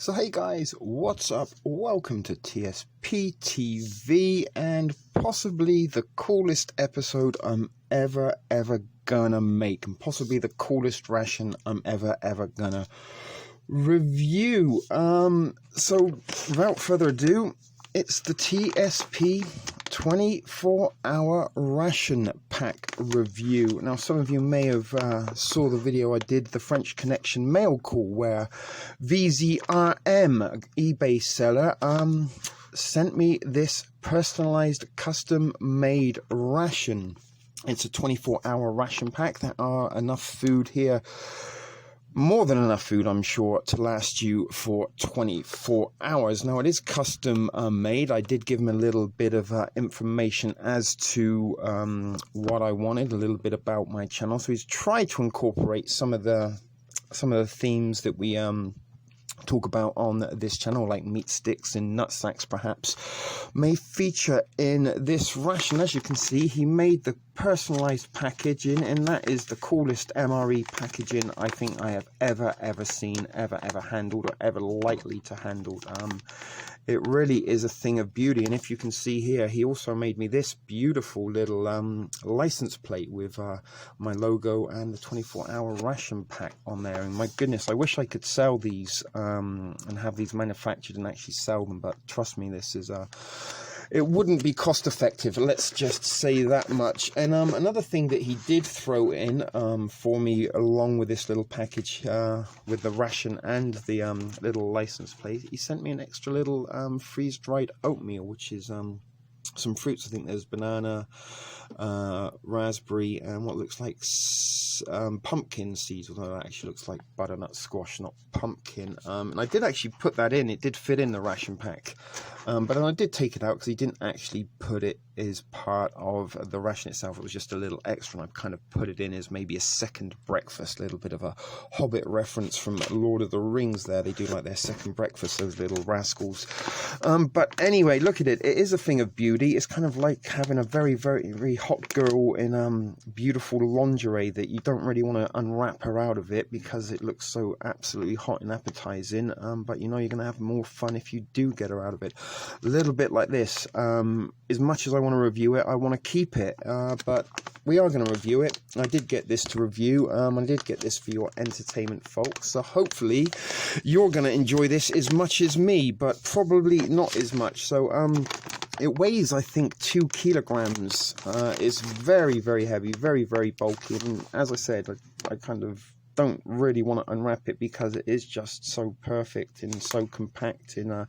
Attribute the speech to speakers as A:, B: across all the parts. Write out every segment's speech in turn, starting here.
A: So hey guys, what's up? Welcome to TSP TV and possibly the coolest episode I'm ever gonna make, and possibly the coolest ration I'm ever gonna review. So without further ado, it's the TSP 24-hour ration pack review. Now, some of you may have saw the video I did, the French Connection mail call, where vzrm, eBay seller, sent me this personalized custom-made ration. It's a 24-hour ration pack. There are enough food here, more than enough food, I'm sure, to last you for 24 hours. Now, it is custom made. I did give him a little bit of information as to what I wanted, a little bit about my channel. So he's tried to incorporate some of the themes that we talk about on this channel, like meat sticks and nut sacks perhaps, may feature in this ration. As you can see, he made the personalized packaging, and that is the coolest MRE packaging I think I have ever seen, ever handled, or ever likely to handle. It really is a thing of beauty. And if you can see here, he also made me this beautiful little license plate with my logo and the 24-hour ration pack on there. And my goodness, I wish I could sell these and have these manufactured and actually sell them, but trust me, this is it wouldn't be cost effective, let's just say that much. And another thing that he did throw in for me, along with this little package with the ration and the little license plate, he sent me an extra little freeze-dried oatmeal, which is some fruits. I think there's banana, raspberry, and what looks like pumpkin seeds, although that actually looks like butternut squash, not pumpkin. And I did actually put that in. It did fit in the ration pack, but then I did take it out because he didn't actually put it as part of the ration itself. It was just a little extra, and I've kind of put it in as maybe a second breakfast, a little bit of a Hobbit reference from Lord of the Rings there. They do like their second breakfast, those little rascals. But anyway, look at it. It is a thing of beauty. It's kind of like having a very hot girl in beautiful lingerie that you don't really want to unwrap her out of it because it looks so absolutely hot and appetizing, but you know you're going to have more fun if you do get her out of it. A little bit like this. As much as I want to review it, I want to keep it, but we are going to review it. I did get this to review. I did get this for your entertainment, folks, so hopefully you're going to enjoy this as much as me, but probably not as much. So it weighs, I think, 2 kilograms. It's very heavy, very bulky. And as I said, I kind of don't really want to unwrap it because it is just so perfect and so compact in a,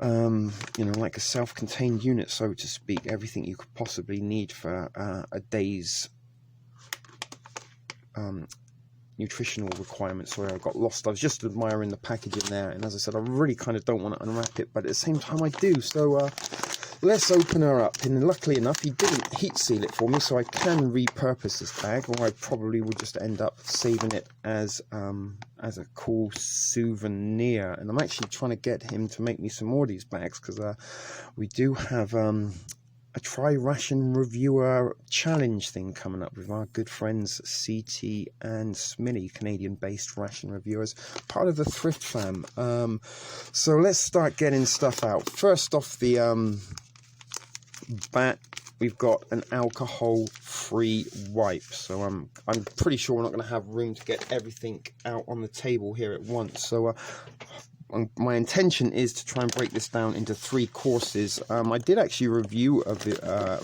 A: you know, like a self-contained unit, so to speak. Everything you could possibly need for a day's nutritional requirements. Sorry, I got lost. I was just admiring the packaging there, and as I said, I really kind of don't want to unwrap it, but at the same time I do. So let's open her up. And luckily enough, he didn't heat seal it for me, so I can repurpose this bag, or I probably will just end up saving it as a cool souvenir. And I'm actually trying to get him to make me some more of these bags, because we do have a try ration reviewer challenge thing coming up with our good friends CT and Smitty, Canadian-based ration reviewers, part of the Thrift Fam. So let's start getting stuff out. First off the bat, we've got an alcohol-free wipe. So I'm pretty sure we're not going to have room to get everything out on the table here at once. So my intention is to try and break this down into 3 courses. I did actually review a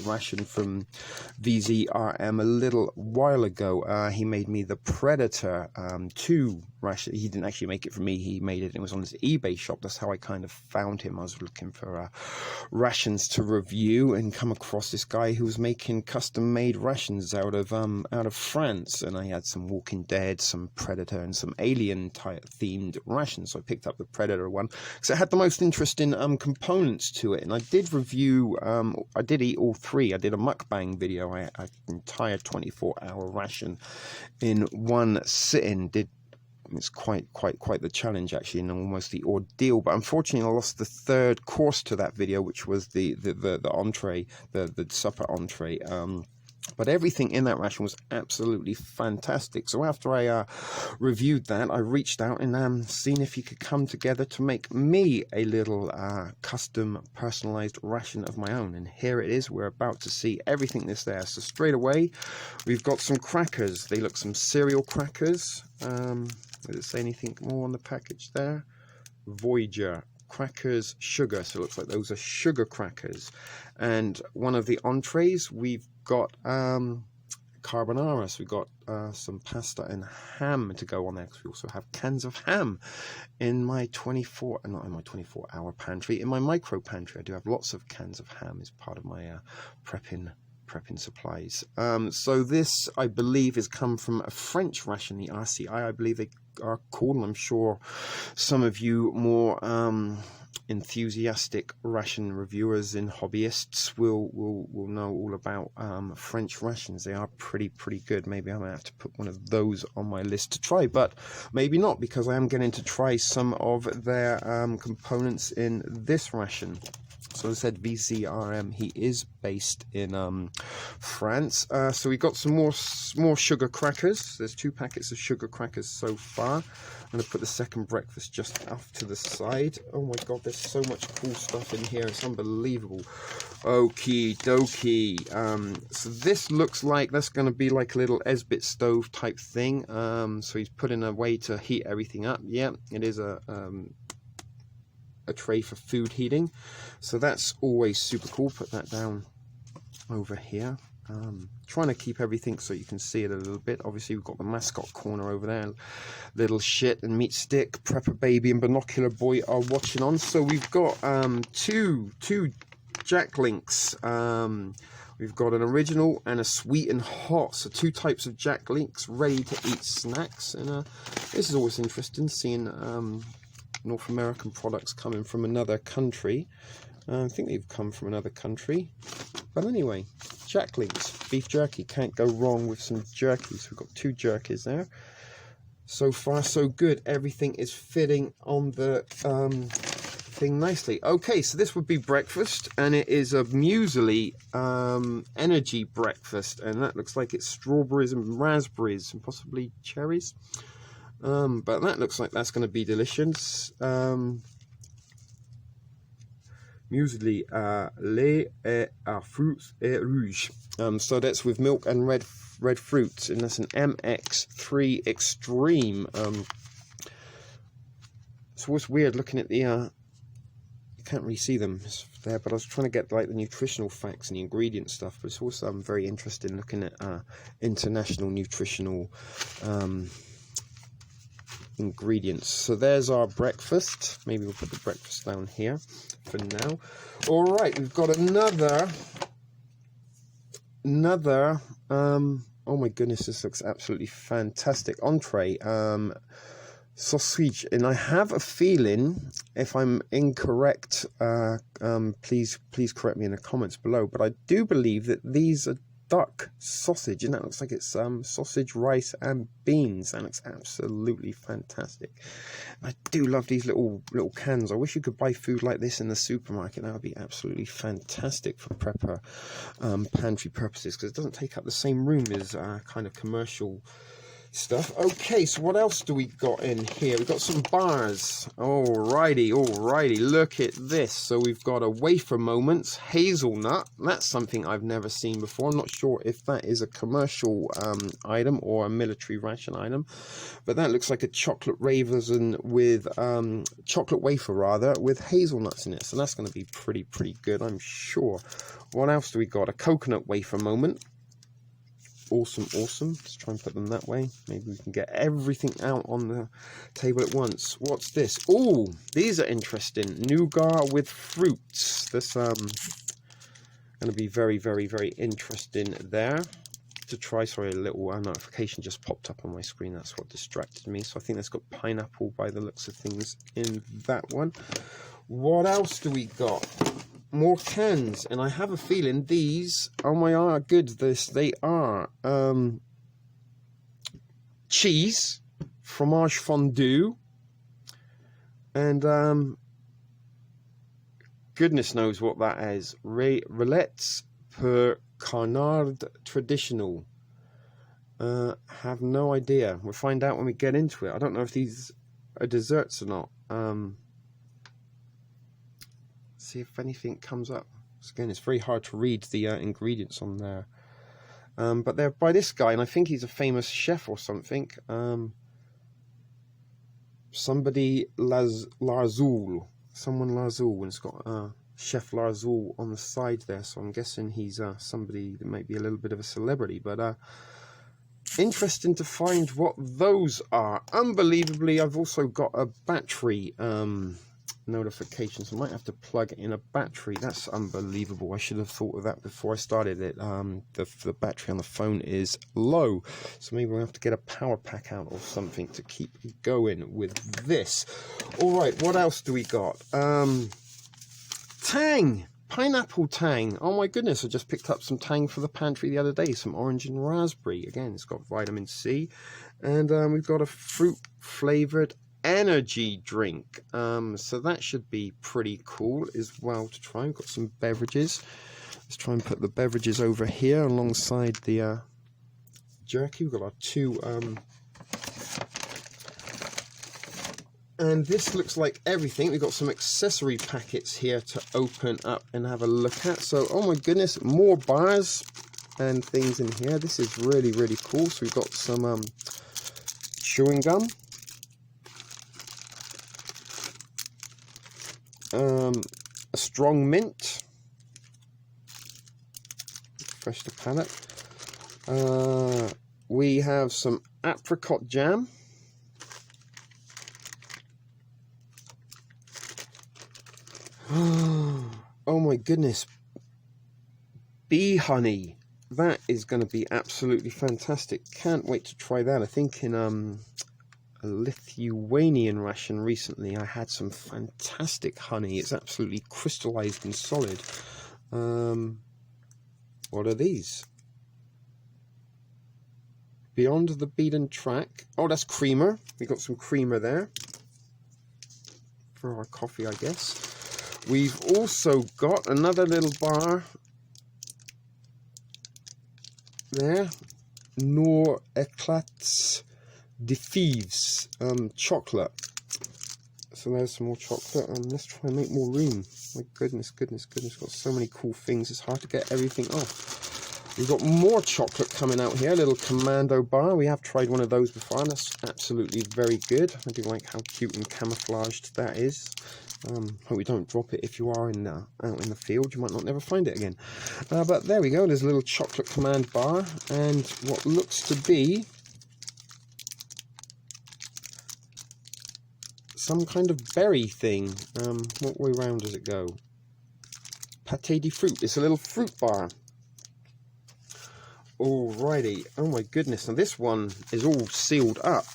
A: ration from vzrm a little while ago. He made me the Predator 2 ration. He didn't actually make it for me. He made it. It was on his eBay shop. That's how I kind of found him. I was looking for rations to review and come across this guy who was making custom-made rations out of France. And I had some Walking Dead, some Predator, and some Alien-type themed rations. So I picked up the Predator one because it had the most interesting components to it. And I did review, I did eat all 3. I did a mukbang video. I an entire 24-hour ration in one sitting. It's quite the challenge, actually, and almost the ordeal. But unfortunately, I lost the 3rd course to that video, which was the entree, the supper entree. But everything in that ration was absolutely fantastic. So after I reviewed that, I reached out and seen if you could come together to make me a little custom personalized ration of my own. And here it is. We're about to see everything that's there. So straight away, we've got some crackers. They look some cereal crackers. Does it say anything more on the package there? Voyager. Crackers, sugar, so it looks like those are sugar crackers. And one of the entrees, we've got carbonara, so we've got some pasta and ham to go on there, because we also have cans of ham in my 24-hour pantry. In my micro pantry, I do have lots of cans of ham as part of my prepping supplies. So this, I believe, has come from a French ration, the RCI, I believe they are called, and I'm sure some of you more enthusiastic ration reviewers and hobbyists will know all about French rations. They are pretty good. Maybe I might have to put one of those on my list to try, but maybe not, because I am getting to try some of their components in this ration. So as I said, vzrm, he is based in France. So we got some more sugar crackers. There's 2 packets of sugar crackers so far. I'm going to put the second breakfast just off to the side. Oh my god, there's so much cool stuff in here. It's unbelievable. Okie dokie. So this looks like that's going to be like a little Esbit stove type thing. So he's put in a way to heat everything up. Yeah, it is a tray for food heating, so that's always super cool. Put that down over here. Trying to keep everything so you can see it a little bit. Obviously we've got the mascot corner over there. Little shit and meat stick, prepper baby and binocular boy are watching on. So we've got two Jack Links. We've got an original and a sweet and hot, so 2 types of Jack Links ready to eat snacks. And this is always interesting, seeing North American products coming from another country. I think they've come from another country, but anyway, Jack Links, beef jerky, can't go wrong with some jerkies. We've got 2 jerkies there. So far so good. Everything is fitting on the thing nicely. Okay, so this would be breakfast, and it is a muesli energy breakfast, and that looks like it's strawberries and raspberries and possibly cherries. But that looks like that's going to be delicious. Muesli lait et fruits et rouge. So that's with milk and red fruits, and that's an MX3 Extreme. So what's weird looking at the you can't really see them there, but I was trying to get like the nutritional facts and the ingredient stuff. But it's also very interesting looking at international nutritional ingredients. So there's our breakfast. Maybe we'll put the breakfast down here for now. All right, we've got another oh my goodness, this looks absolutely fantastic entree. Sausage, and I have a feeling, if I'm incorrect, please correct me in the comments below, but I do believe that these are duck sausage, and that looks like it's sausage, rice and beans. That looks absolutely fantastic. I do love these little cans. I wish you could buy food like this in the supermarket. That would be absolutely fantastic for prepper pantry purposes, because it doesn't take up the same room as kind of commercial stuff. Okay, so what else do we got in here? We've got some bars. Alrighty, look at this. So we've got a wafer moments hazelnut. That's something I've never seen before. I'm not sure if that is a commercial item or a military ration item, but that looks like a chocolate raisin with chocolate wafer rather, with hazelnuts in it. So that's going to be pretty good, I'm sure. What else do we got? A coconut wafer moment. Awesome. Let's try and put them that way. Maybe we can get everything out on the table at once. What's this? Oh, these are interesting. Nougat with fruits. This going to be very interesting there to try. Sorry, a little notification just popped up on my screen. That's what distracted me. So I think that's got pineapple by the looks of things in that one. What else do we got? More cans, and I have a feeling these, oh my good, they are cheese, fromage fondue, and goodness knows what that is. Rillettes per Carnard Traditional. Have no idea. We'll find out when we get into it. I don't know if these are desserts or not. See if anything comes up. Again, it's very hard to read the ingredients on there. But they're by this guy, and I think he's a famous chef or something. Somebody Larzul. Someone Larzul, and it's got Chef Larzul on the side there. So I'm guessing he's somebody that might be a little bit of a celebrity. But interesting to find what those are. Unbelievably, I've also got a battery notifications. I might have to plug in a battery. That's unbelievable. I should have thought of that before I started it. The battery on the phone is low, so maybe we'll have to get a power pack out or something to keep going with this. All right, what else do we got? Tang, pineapple tang. Oh my goodness, I just picked up some tang for the pantry the other day, some orange and raspberry. Again, it's got vitamin C, and we've got a fruit flavored energy drink, so that should be pretty cool as well to try. We've got some beverages. Let's try and put the beverages over here alongside the jerky. We've got our two and this looks like everything. We've got some accessory packets here to open up and have a look at. So, oh my goodness, more bars and things in here. This is really, really cool. So we've got some chewing gum, a strong mint, fresh to palate. We have some apricot jam, oh my goodness, bee honey. That is going to be absolutely fantastic. Can't wait to try that. I think in a Lithuanian ration recently I had some fantastic honey. It's absolutely crystallized and solid. What are these? Beyond the beaten track. Oh, that's creamer. We got some creamer there for our coffee, I guess. We've also got another little bar there. Nor Eclats de Thieves, chocolate. So there's some more chocolate, and let's try and make more room. My goodness, goodness, goodness, got so many cool things, it's hard to get everything off. We've got more chocolate coming out here, a little commando bar. We have tried one of those before, and that's absolutely very good. I do like how cute and camouflaged that is. Hope you don't drop it if you are out in the field. You might not never find it again. But there we go, there's a little chocolate command bar, and what looks to be some kind of berry thing. What way round does it go? Pâté de fruit. It's a little fruit bar. Alrighty. Oh my goodness. Now this one is all sealed up.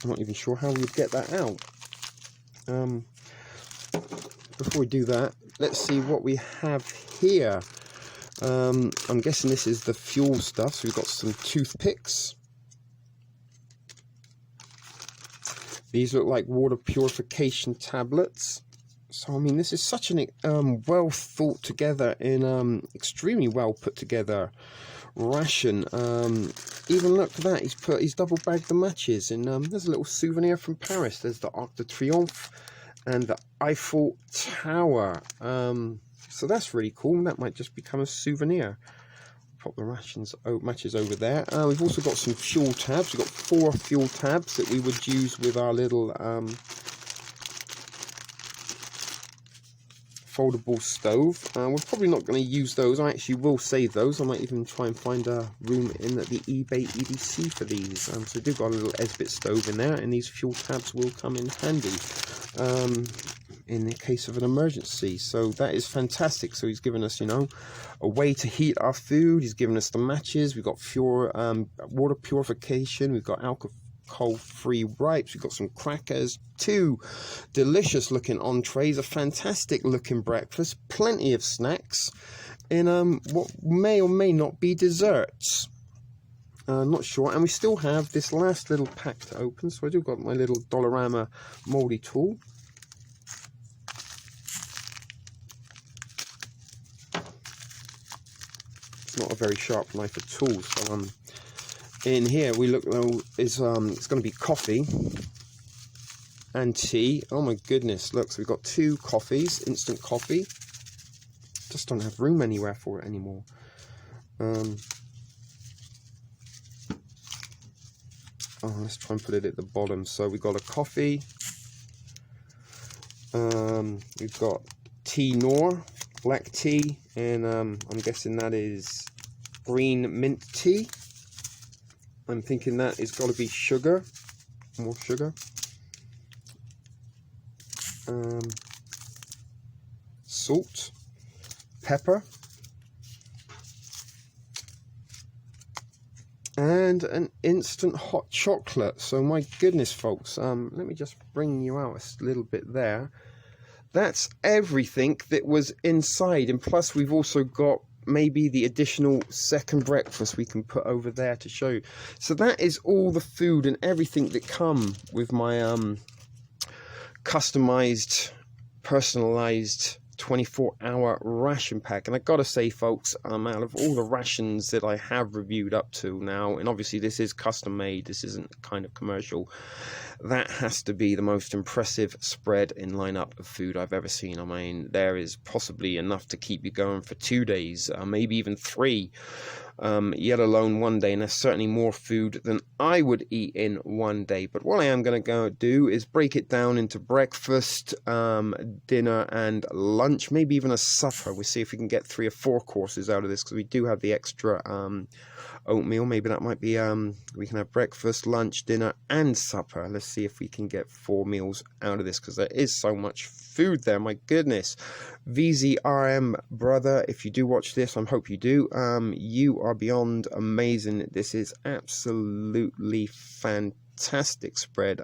A: I'm not even sure how we'd get that out. Before we do that, let's see what we have here. I'm guessing this is the fuel stuff. So we've got some toothpicks. These look like water purification tablets. So, I mean, this is such an well thought together and extremely well put together ration. Even look at that, he's double bagged the matches, and there's a little souvenir from Paris. There's the Arc de Triomphe and the Eiffel Tower. So that's really cool. That might just become a souvenir. Pop the matches over there. We've also got some fuel tabs. We've got 4 fuel tabs that we would use with our little foldable stove. We're probably not going to use those. I actually will save those. I might even try and find a room in the eBay EDC for these. So I do got a little Esbit stove in there, and these fuel tabs will come in handy in the case of an emergency. So that is fantastic. So he's given us, you know, a way to heat our food. He's given us the matches. We've got water purification. We've got alcohol-free wipes. We've got some crackers, 2 delicious looking entrees, a fantastic looking breakfast, plenty of snacks, and what may or may not be desserts. Not sure. And we still have this last little pack to open. So I do got my little Dollarama moldy tool. not a very sharp knife at all. So in here we look is it's going to be coffee and tea. Oh my goodness, look, so we've got 2 coffees, instant coffee. Just don't have room anywhere for it anymore. Let's try and put it at the bottom. So we've got a coffee, we've got tea nor, black tea, and I'm guessing that is green mint tea. I'm thinking that is got to be sugar, more sugar. Salt, pepper, and an instant hot chocolate. So my goodness, folks, let me just bring you out a little bit there. That's everything that was inside, and plus we've also got maybe the additional second breakfast we can put over there to show you. So that is all the food and everything that come with my customized, personalized 24-hour ration pack. And I gotta say, folks, out of all the rations that I have reviewed up to now, and obviously this is custom made, this isn't kind of commercial, that has to be the most impressive spread and lineup of food I've ever seen. I mean, there is possibly enough to keep you going for 2 days, maybe even 3, yet alone 1 day, and there's certainly more food than I would eat in 1 day. But what I am going to go do is break it down into breakfast, dinner and lunch, maybe even a supper. We'll see if we can get 3 or 4 courses out of this, because we do have the extra oatmeal. Maybe that might be we can have breakfast, lunch, dinner and supper. Let's see if we can get 4 meals out of this, because there is so much food there. My goodness. vzrm brother, if you do watch this, I hope you do, you are beyond amazing. This is absolutely fantastic spread.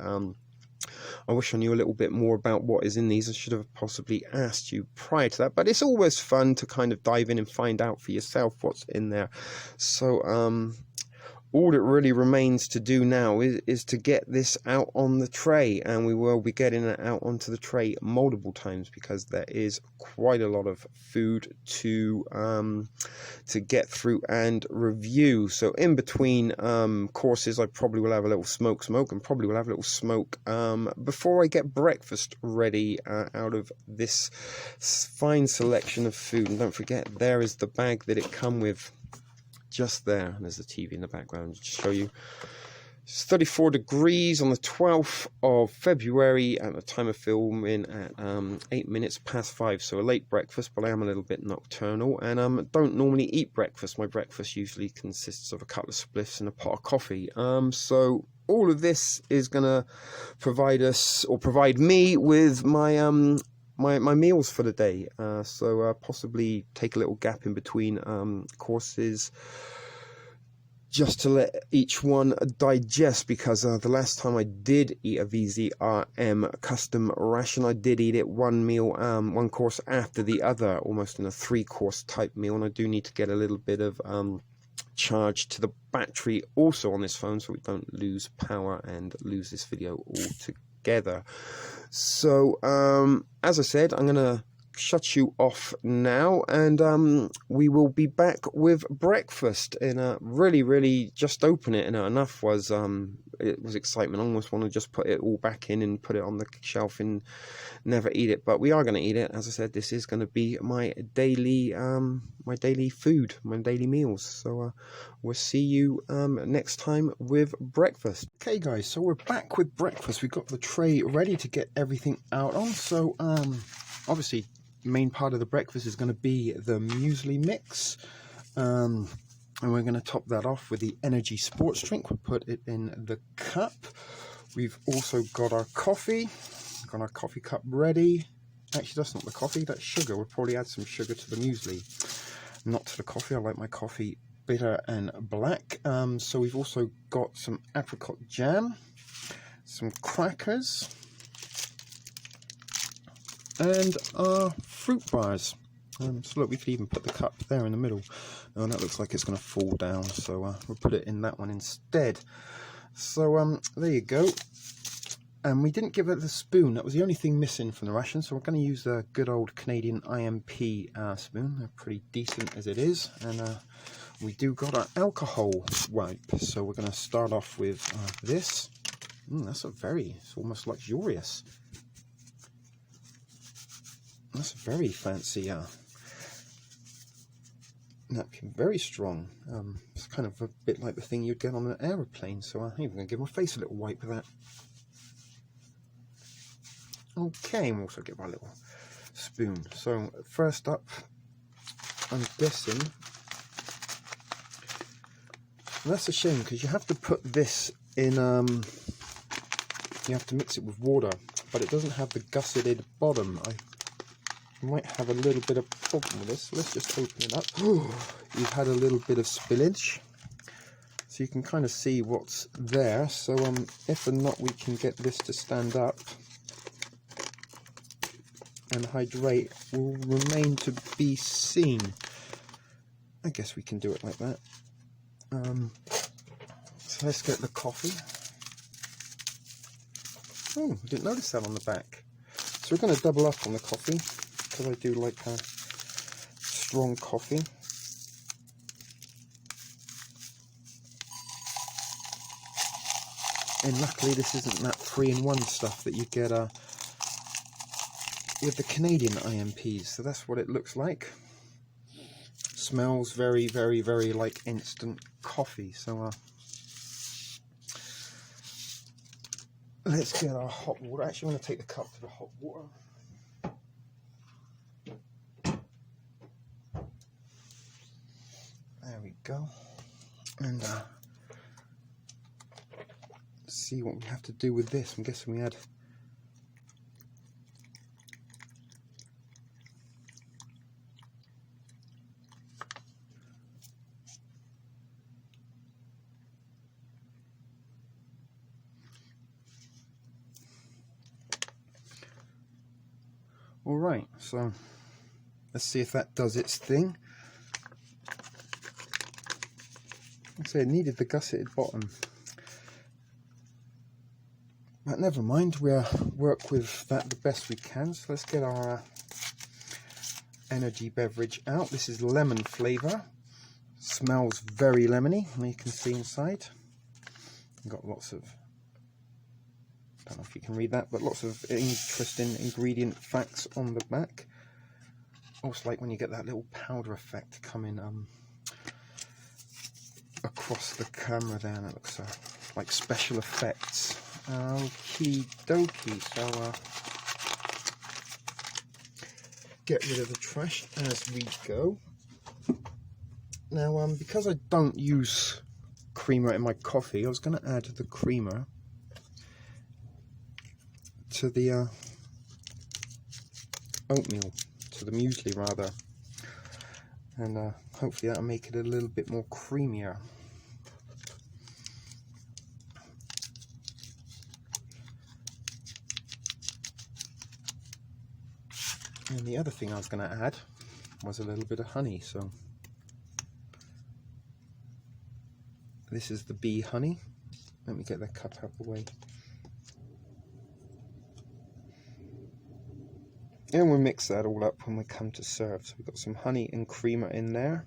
A: I wish I knew a little bit more about what is in these. I should have possibly asked you prior to that, but it's always fun to kind of dive in and find out for yourself what's in there. So all that really remains to do now is to get this out on the tray, and we will be getting it out onto the tray multiple times, because there is quite a lot of food to get through and review. So in between courses, I probably will have a little smoke, and probably will have a little smoke before I get breakfast ready out of this fine selection of food. And don't forget, there is the bag that it come with. Just there, and there's the TV in the background to show you. It's 34 degrees on the 12th of February at the time of filming at 8 minutes past 5, so a late breakfast, but I am a little bit nocturnal, and don't normally eat breakfast. My breakfast usually consists of a couple of spliffs and a pot of coffee. So all of this is gonna provide us, or provide me with my my meals for the day, so possibly take a little gap in between courses just to let each one digest, because the last time I did eat a vzrm custom ration, I did eat it one meal, one course after the other, almost in a 3-course type meal, and I do need to get a little bit of charge to the battery also on this phone, so we don't lose power and lose this video altogether. So as I said, I'm gonna shut you off now, and we will be back with breakfast. And really just open it, and enough was it was excitement. I almost want to just put it all back in and put it on the shelf and never eat it, but we are going to eat it. As I said, this is going to be my daily food, my daily meals. So we'll see you next time with breakfast. Okay guys, so we're back with breakfast. We've got the tray ready to get everything out on. So obviously main part of the breakfast is going to be the muesli mix, and we're going to top that off with the energy sports drink. We'll put it in the cup. We've also got our coffee, got our coffee cup ready. Actually, that's not the coffee, that's sugar. We'll probably add some sugar to the muesli, not to the coffee. I like my coffee bitter and black. So we've also got some apricot jam, some crackers, and our fruit bars. So look, we could even put the cup there in the middle. Oh, that looks like it's going to fall down, so we'll put it in that one instead. So there you go. And we didn't give it the spoon. That was the only thing missing from the ration, so we're going to use a good old Canadian IMP spoon. They're pretty decent as it is, and we do got our alcohol wipe. So we're going to start off with this. That's it's almost luxurious. That's a very fancy napkin, very strong. It's kind of a bit like the thing you'd get on an aeroplane. So I'm even going to give my face a little wipe of that. Okay, and we'll also get my little spoon. So first up, I'm guessing, and that's a shame because you have to put this in, you have to mix it with water, but it doesn't have the gusseted bottom. I might have a little bit of problem with this. So let's just open it up. You've had a little bit of spillage, so you can kind of see what's there. So if or not we can get this to stand up and hydrate will remain to be seen. I guess we can do it like that. So let's get the coffee. Oh, I didn't notice that on the back. So we're going to double up on the coffee because I do like a strong coffee. And luckily this isn't that 3-in-1 stuff that you get with the Canadian IMPs, so that's what it looks like. Smells very, very, very like instant coffee. So let's get our hot water. Actually, I'm going to take the cup to the hot water. There we go. And see what we have to do with this. I'm guessing we had Alright, so let's see if that does its thing. Like I say, it needed the gusseted bottom. But never mind, we'll work with that the best we can. So let's get our energy beverage out. This is lemon flavour. Smells very lemony, you can see inside. Got lots of, I don't know if you can read that, but lots of interesting ingredient facts on the back. Also like when you get that little powder effect coming across the camera there, and it looks like special effects. Okie dokie, so get rid of the trash as we go. Now because I don't use creamer in my coffee, I was going to add the creamer to the oatmeal, to the muesli rather, and hopefully that'll make it a little bit more creamier. And the other thing I was going to add was a little bit of honey, so this is the bee honey. Let me get that cup out of the way. And we'll mix that all up when we come to serve. So we've got some honey and creamer in there.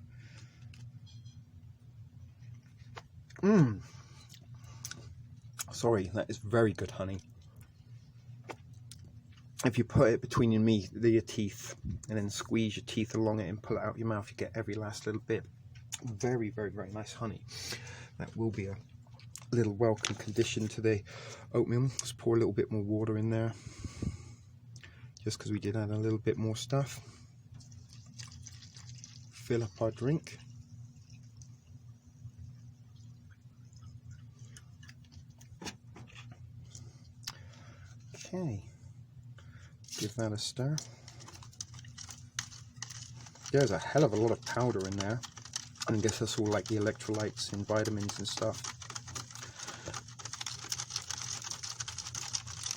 A: Sorry, that is very good honey. If you put it between your teeth and then squeeze your teeth along it and pull it out your mouth, you get every last little bit. Very, very, very nice honey. That will be a little welcome condition to the oatmeal. Let's pour a little bit more water in there, just because we did add a little bit more stuff. Fill up our drink. Okay. Give that a stir. There's a hell of a lot of powder in there. And I guess that's all like the electrolytes and vitamins and stuff.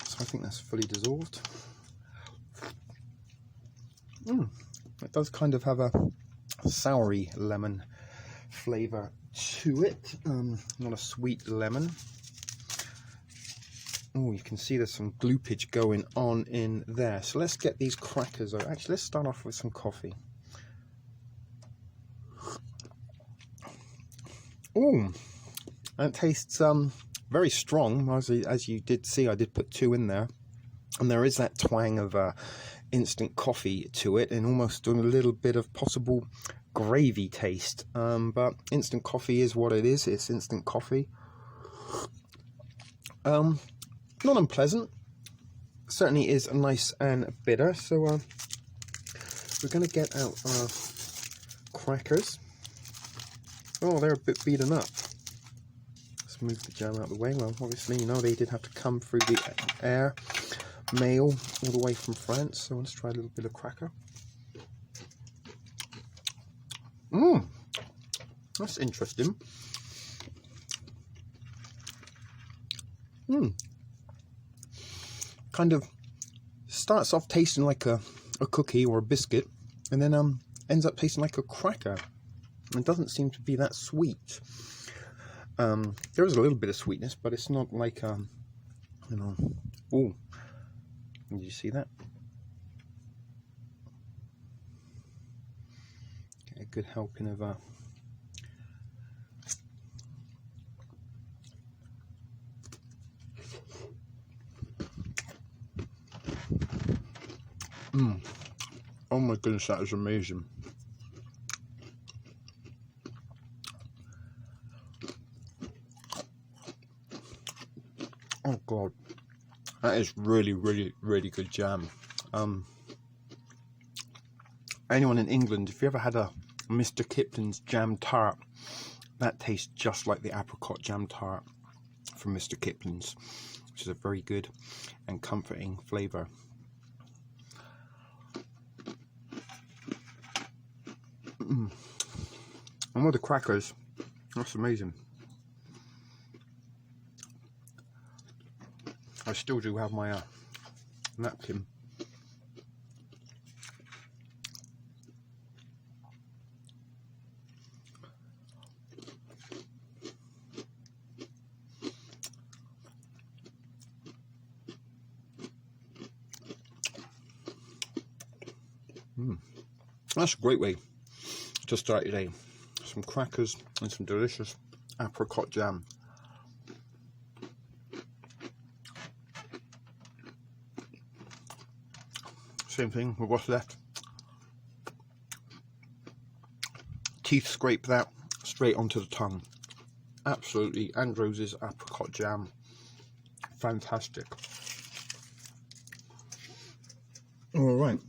A: So I think that's fully dissolved. It does kind of have a soury lemon flavour to it. Not a sweet lemon. Oh, you can see there's some gloopage going on in there. So let's get these crackers out. Actually, let's start off with some coffee. Oh, that tastes very strong. As you did see, I did put 2 in there, and there is that twang of instant coffee to it, and almost a little bit of possible gravy taste. But instant coffee is what it is. It's instant coffee. Not unpleasant. Certainly is nice and bitter. So we're going to get out our crackers. Oh, they're a bit beaten up. Let's move the jam out of the way. Well, obviously, you know, they did have to come through the air mail all the way from France. So let's try a little bit of cracker. That's interesting. Kind of starts off tasting like a cookie or a biscuit, and then ends up tasting like a cracker. It doesn't seem to be that sweet. There is a little bit of sweetness, but it's not like you know. Oh, did you see that? Get a good helping of Oh my goodness, that is amazing. Oh god, that is really, really, really good jam. Anyone in England, if you ever had a Mr. Kipling's jam tart, that tastes just like the apricot jam tart from Mr. Kipling's, which is a very good and comforting flavour. And with the crackers, that's amazing. I still do have my napkin. That's a great way to start your day. Some crackers and some delicious apricot jam. Same thing with what's left. Teeth scrape that straight onto the tongue. Absolutely, Andrews's apricot jam. Fantastic. All right.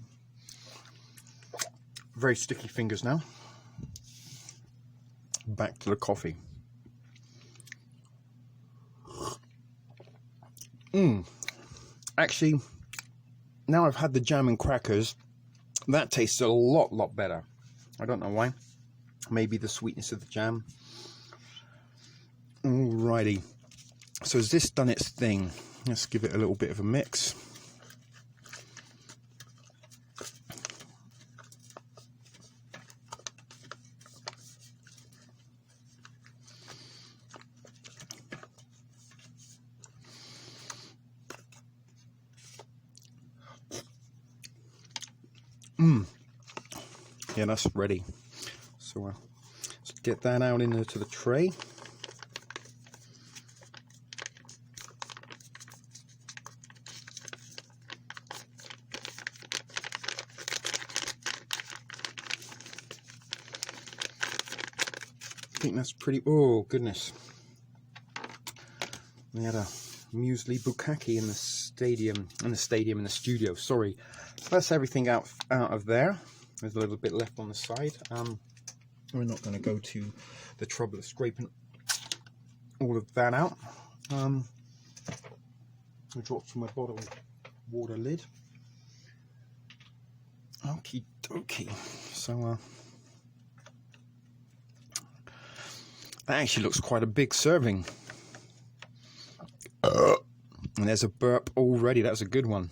A: Very sticky fingers now. Back to the coffee. Actually, now I've had the jam and crackers, that tastes a lot better. I don't know why. Maybe the sweetness of the jam. Alrighty. So has this done its thing? Let's give it a little bit of a mix. Yeah, that's ready. So let's get that out into the tray. I think that's pretty. Oh goodness! We had a muesli bukkake in the stadium, in the studio. Sorry. So that's everything out of there. There's a little bit left on the side. We're not going to go to the trouble of scraping all of that out. I dropped from my bottle water lid. Okie dokie. So that actually looks quite a big serving. And there's a burp already. That was a good one.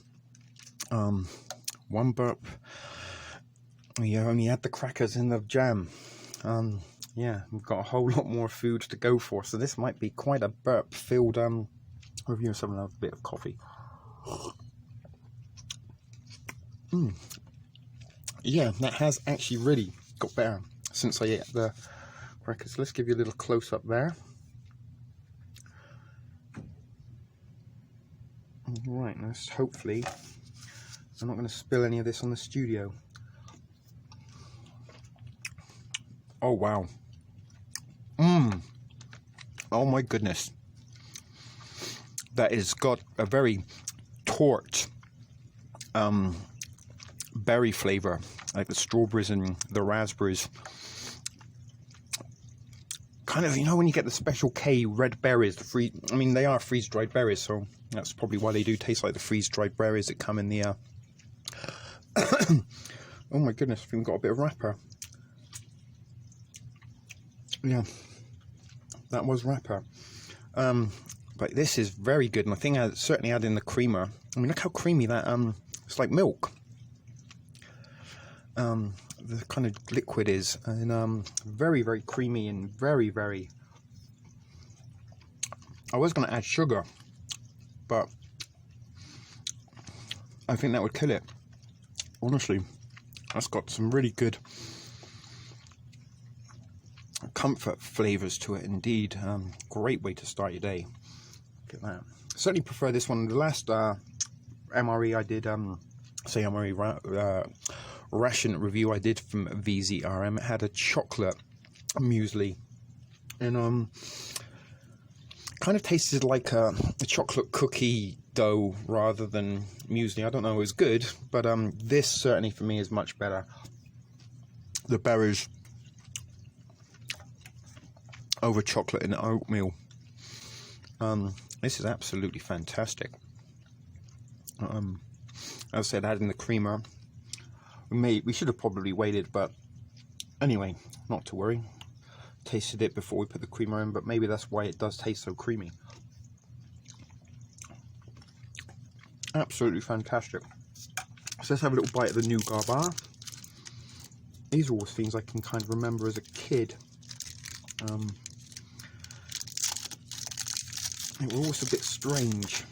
A: One burp. You only had the crackers in the jam. Yeah, we've got a whole lot more food to go for, so this might be quite a burp-filled review of something like a bit of coffee. Yeah, that has actually really got better since I ate the crackers. Let's give you a little close up there. Right, let's hopefully I'm not going to spill any of this on the studio. Oh wow. Oh my goodness. That has got a very tart berry flavor, like the strawberries and the raspberries. Kind of, you know, when you get the Special K red berries, I mean, they are freeze-dried berries, so that's probably why they do taste like the freeze-dried berries that come in the oh my goodness, I've even got a bit of wrapper. Yeah, that was wrapper. But this is very good, and I think I certainly add in the creamer. I mean, look how creamy that, it's like milk. The kind of liquid is, and very, very creamy and very, very... I was going to add sugar, but I think that would kill it. Honestly, that's got some really good comfort flavors to it indeed. Great way to start your day. Look at that. Certainly prefer this one. The last MRE I did, say MRE ration review I did from vzrm, it had a chocolate muesli, and kind of tasted like a chocolate cookie dough rather than muesli. I don't know, it was good, but this certainly for me is much better. The berries over chocolate and oatmeal. This is absolutely fantastic. As I said, adding the creamer. We should have probably waited, but anyway, not to worry. Tasted it before we put the creamer in, but maybe that's why it does taste so creamy. Absolutely fantastic. So let's have a little bite of the nougat bar. These are all things I can kind of remember as a kid. They were also a bit strange.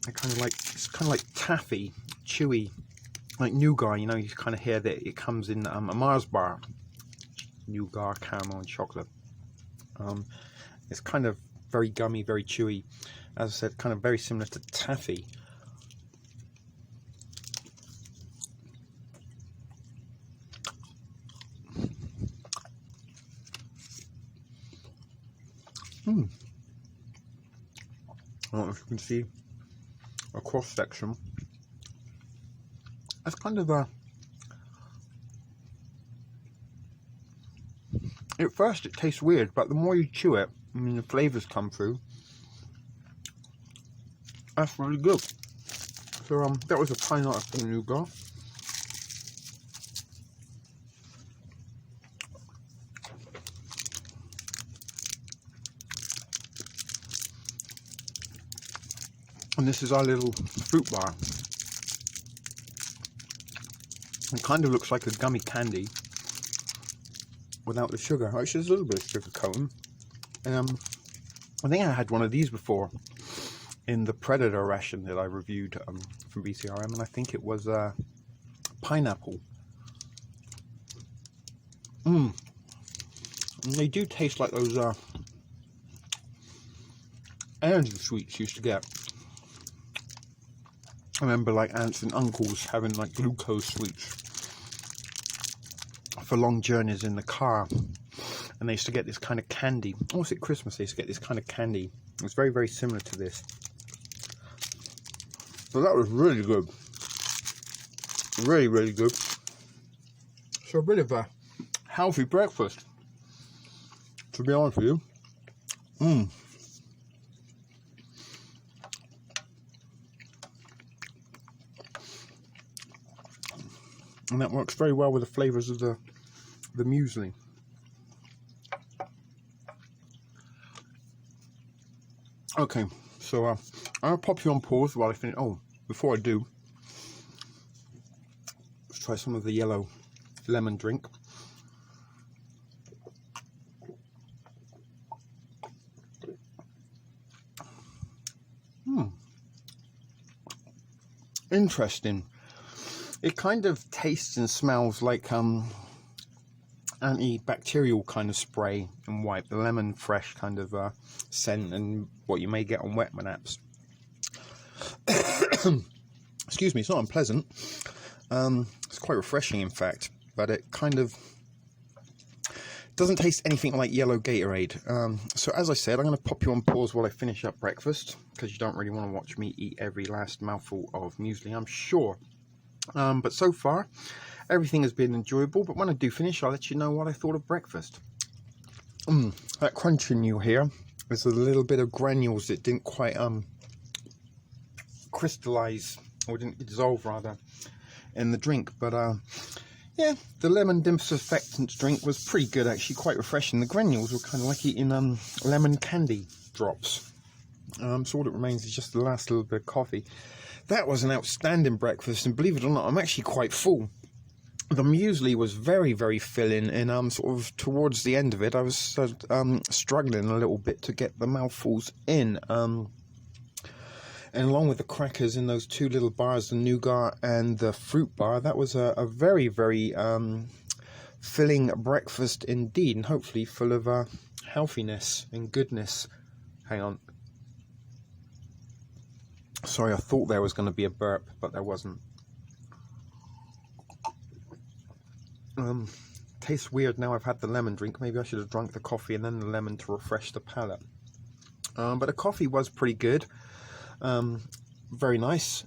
A: It's kind of like taffy, chewy, like nougat. You know, you kind of hear that it comes in a Mars bar. Nougat, caramel, and chocolate. It's kind of very gummy, very chewy. As I said, kind of very similar to taffy. I don't know if you can see a cross section. That's kind of a... At first it tastes weird, but the more you chew it, I mean, the flavours come through. That's really good. So that was a pineapple nougat. And this is our little fruit bar. It kind of looks like a gummy candy without the sugar. Actually, there's a little bit of sugar coating. And I think I had one of these before in the Predator ration that I reviewed from vzrm, and I think it was pineapple. And they do taste like those energy sweets you used to get. I remember like aunts and uncles having like glucose sweets for long journeys in the car, and they used to get this kind of candy. Oh, was it Christmas? They used to get this kind of candy. It was very, very similar to this. So that was really good. Really, really good. So a bit of a healthy breakfast, to be honest with you. And that works very well with the flavours of the muesli. Okay, so I'll pop you on pause while I finish. Oh, before I do, let's try some of the yellow lemon drink. Interesting. It kind of tastes and smells like antibacterial kind of spray and wipe, the lemon fresh kind of scent, and what you may get on wet apps. Excuse me, it's not unpleasant. It's quite refreshing, in fact, but it kind of doesn't taste anything like yellow Gatorade. So as I said, I'm going to pop you on pause while I finish up breakfast, because you don't really want to watch me eat every last mouthful of muesli, I'm sure. But so far, everything has been enjoyable, but when I do finish, I'll let you know what I thought of breakfast. That crunching you hear is a little bit of granules that didn't quite crystallize, or didn't dissolve rather, in the drink. But yeah, the lemon disinfectant drink was pretty good, actually, quite refreshing. The granules were kind of like eating lemon candy drops. So all that remains is just the last little bit of coffee. That was an outstanding breakfast, and believe it or not, I'm actually quite full. The muesli was very, very filling, and sort of towards the end of it, I was struggling a little bit to get the mouthfuls in. And along with the crackers in those two little bars, the nougat and the fruit bar, that was a very, very filling breakfast indeed, and hopefully full of healthiness and goodness. Hang on. Sorry, I thought there was going to be a burp, but there wasn't. Tastes weird now I've had the lemon drink. Maybe I should have drunk the coffee and then the lemon to refresh the palate. But the coffee was pretty good. Very nice.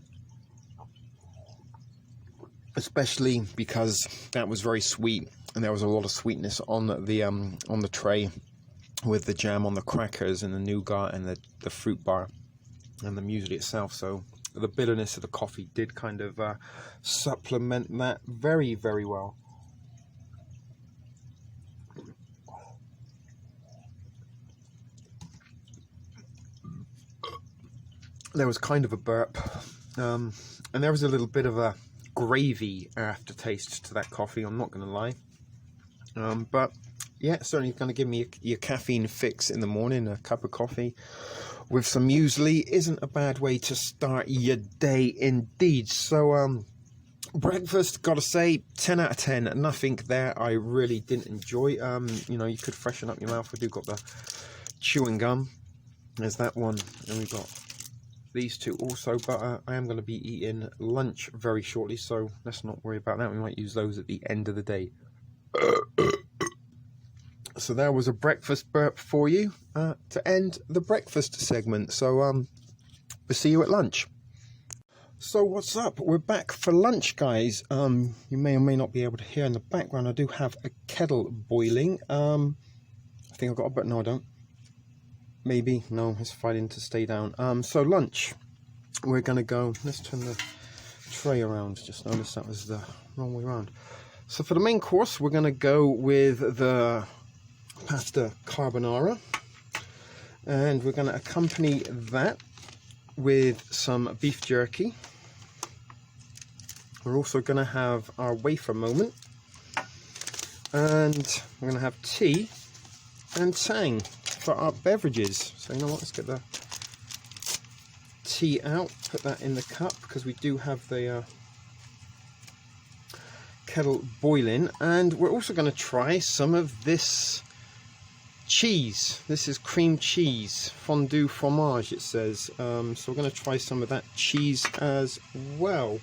A: Especially because that was very sweet, and there was a lot of sweetness on the tray, with the jam on the crackers and the nougat and the fruit bar and the muesli itself. So the bitterness of the coffee did kind of supplement that very, very well. There was kind of a burp, and there was a little bit of a gravy aftertaste to that coffee, I'm not going to lie. But yeah, it's certainly going to give me your caffeine fix in the morning. A cup of coffee with some muesli isn't a bad way to start your day indeed. So breakfast, gotta say, 10 out of 10. Nothing there I really didn't enjoy. You know, you could freshen up your mouth. We do got the chewing gum. There's that one, and we've got these two also, but I am going to be eating lunch very shortly, so let's not worry about that. We might use those at the end of the day. So there was a breakfast burp for you to end the breakfast segment. So we'll see you at lunch. So what's up? We're back for lunch, guys. You may or may not be able to hear in the background, I do have a kettle boiling. I think I've got a, but no, I don't. Maybe, no, it's fighting to stay down. So lunch, we're gonna go, let's turn the tray around. Just noticed that was the wrong way around. So for the main course, we're gonna go with the pasta carbonara, and we're gonna accompany that with some beef jerky. We're also gonna have our wafer moment, and we're gonna have tea and tang for our beverages. So you know what, let's get the tea out, put that in the cup, because we do have the kettle boiling, and we're also going to try some of this cheese. This is cream cheese, fondue fromage it says. So we're going to try some of that cheese as well.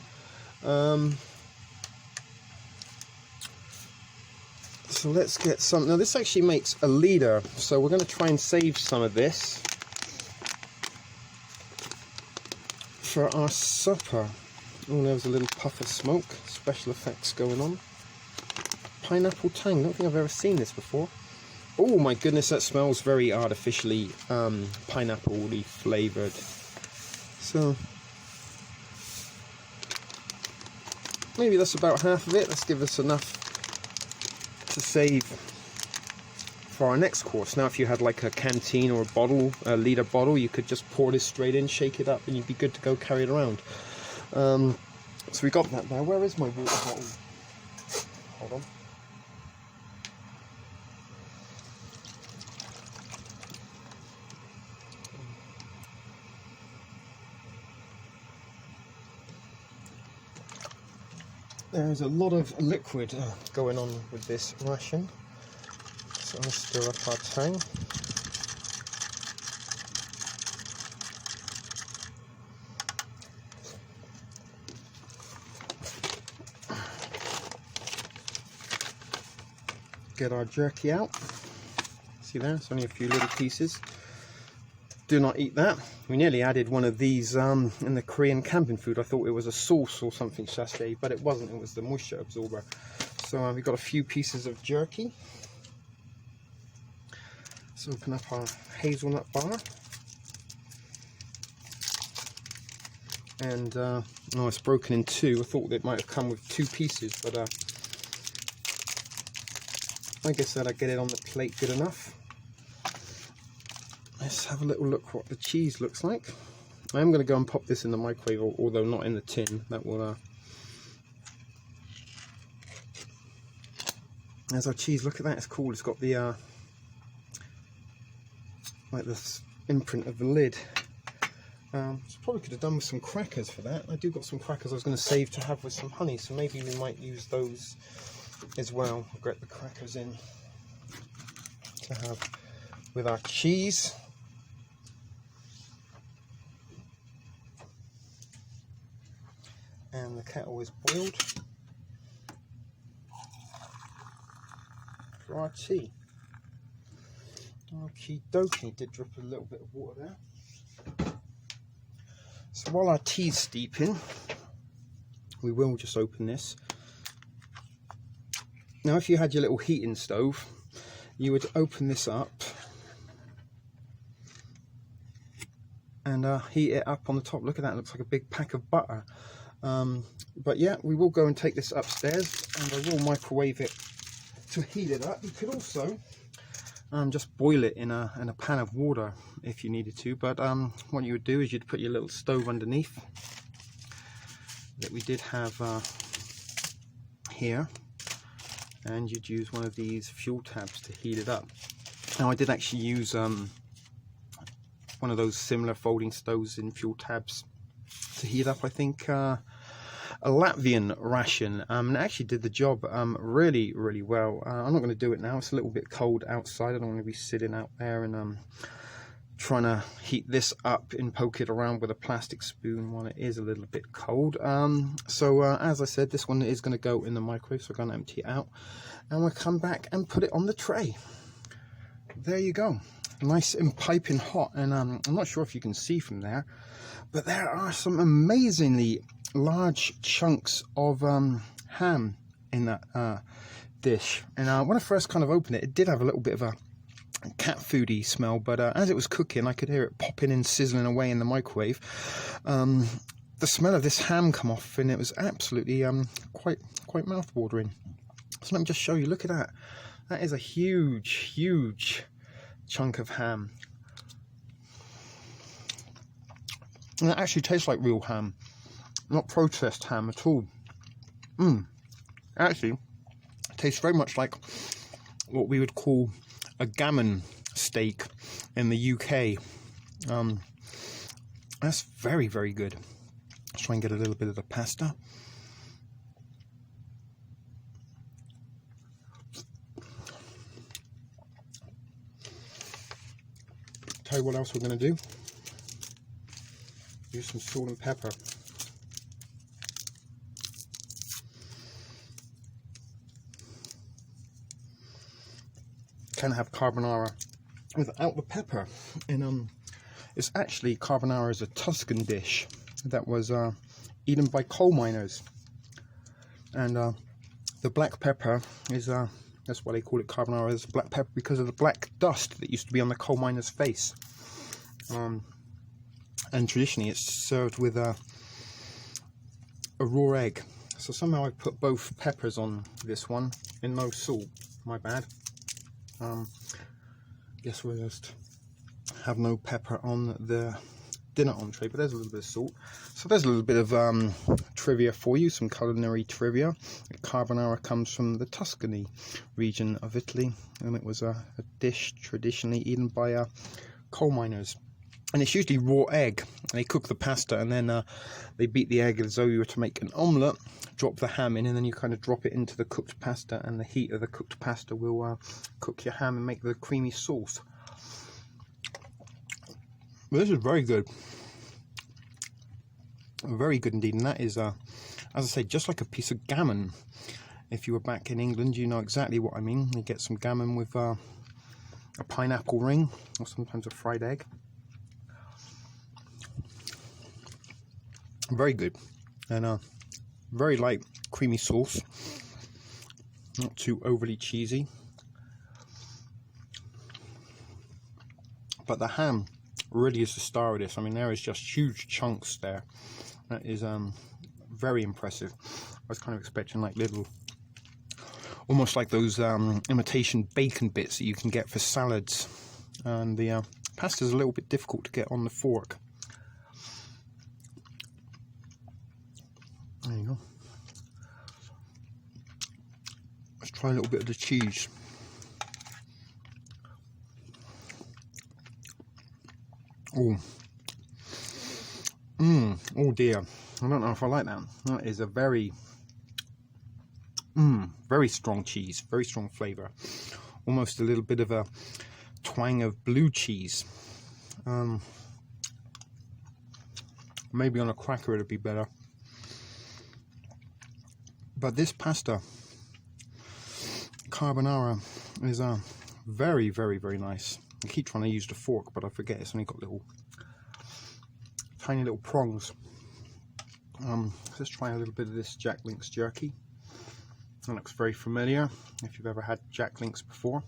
A: So let's get some. Now this actually makes a liter, so we're going to try and save some of this for our supper. Oh, there was a little puff of smoke. Special effects going on. Pineapple tang. I don't think I've ever seen this before. Oh my goodness, that smells very artificially pineapple-y flavoured. So maybe that's about half of it. Let's give us enough to save for our next course. Now if you had like a canteen or a bottle, a litre bottle, you could just pour this straight in, shake it up, and you'd be good to go, carry it around. So we got that there. Where is my water bottle? Hold on. There's a lot of liquid going on with this ration, so I'm going to stir up our tang. Get our jerky out. See there, it's only a few little pieces. Do not eat that. We nearly added one of these in the Korean camping food. I thought it was a sauce or something sachet, but it wasn't. It was the moisture absorber. So we've got a few pieces of jerky. Let's open up our hazelnut bar. And oh, it's broken in two. I thought it might have come with two pieces, but like I said, I get it on the plate good enough. Let's have a little look what the cheese looks like. I am going to go and pop this in the microwave, although not in the tin. That will. There's our cheese. Look at that. It's cool. It's got the like the imprint of the lid. Probably could have done with some crackers for that. I do got some crackers I was going to save to have with some honey, so maybe we might use those as well. I'll get the crackers in to have with our cheese. And the kettle is boiled for our tea. Okie dokie, did drip a little bit of water there. So while our tea's steeping, we will just open this. Now if you had your little heating stove, you would open this up and heat it up on the top. Look at that, it looks like a big pack of butter. But yeah, we will go and take this upstairs and I will microwave it to heat it up. You could also just boil it in a pan of water if you needed to, but what you would do is you'd put your little stove underneath that we did have here, and you'd use one of these fuel tabs to heat it up. Now I did actually use one of those similar folding stoves in fuel tabs to heat up, I think, a Latvian ration, and it actually did the job really well. I'm not going to do it now, it's a little bit cold outside. I don't want to be sitting out there and trying to heat this up and poke it around with a plastic spoon while it is a little bit cold. So as I said, this one is going to go in the microwave, so I'm going to empty it out and we'll come back and put it on the tray. There you go, nice and piping hot. And I'm not sure if you can see from there, but there are some amazingly large chunks of ham in that dish. And when I first kind of opened it, it did have a little bit of a cat foody smell, but as it was cooking, I could hear it popping and sizzling away in the microwave. The smell of this ham come off, and it was absolutely quite mouth-watering. So let me just show you. Look at that. That is a huge chunk of ham. And it actually tastes like real ham, not processed ham at all. Actually, it tastes very much like what we would call a gammon steak in the UK. That's very good. Let's try and get a little bit of the pasta. Tell you what else we're going to do. Use some salt and pepper. Can have carbonara without the pepper, and it's actually, carbonara is a Tuscan dish that was eaten by coal miners, and the black pepper is that's why they call it carbonara, is black pepper, because of the black dust that used to be on the coal miner's face. And traditionally it's served with a raw egg. So somehow I put both peppers on this one and no salt. My bad. Guess we'll just have no pepper on the dinner entree, but there's a little bit of salt. So there's a little bit of trivia for you, some culinary trivia. Carbonara comes from the Tuscany region of Italy, and it was a dish traditionally eaten by coal miners. And it's usually raw egg. They cook the pasta and then they beat the egg as though you were to make an omelette, drop the ham in, and then you kind of drop it into the cooked pasta, and the heat of the cooked pasta will cook your ham and make the creamy sauce. But this is very good. Very good indeed, and that is, as I say, just like a piece of gammon. If you were back in England, you know exactly what I mean. You get some gammon with a pineapple ring, or sometimes a fried egg. Very good, and very light, creamy sauce, not too overly cheesy. But the ham really is the star of this. I mean, there is just huge chunks there. That is very impressive. I was kind of expecting like little, almost like those imitation bacon bits that you can get for salads. And the pasta's a little bit difficult to get on the fork. There you go. Let's try a little bit of the cheese. Oh. Oh dear. I don't know if I like that. That is a very strong cheese, very strong flavour. Almost a little bit of a twang of blue cheese. Maybe on a cracker it'd be better. But this pasta carbonara is very, very, very nice. I keep trying to use the fork, but I forget it's only got little, tiny little prongs. Let's try a little bit of this Jack Link's jerky. That looks very familiar if you've ever had Jack Link's before.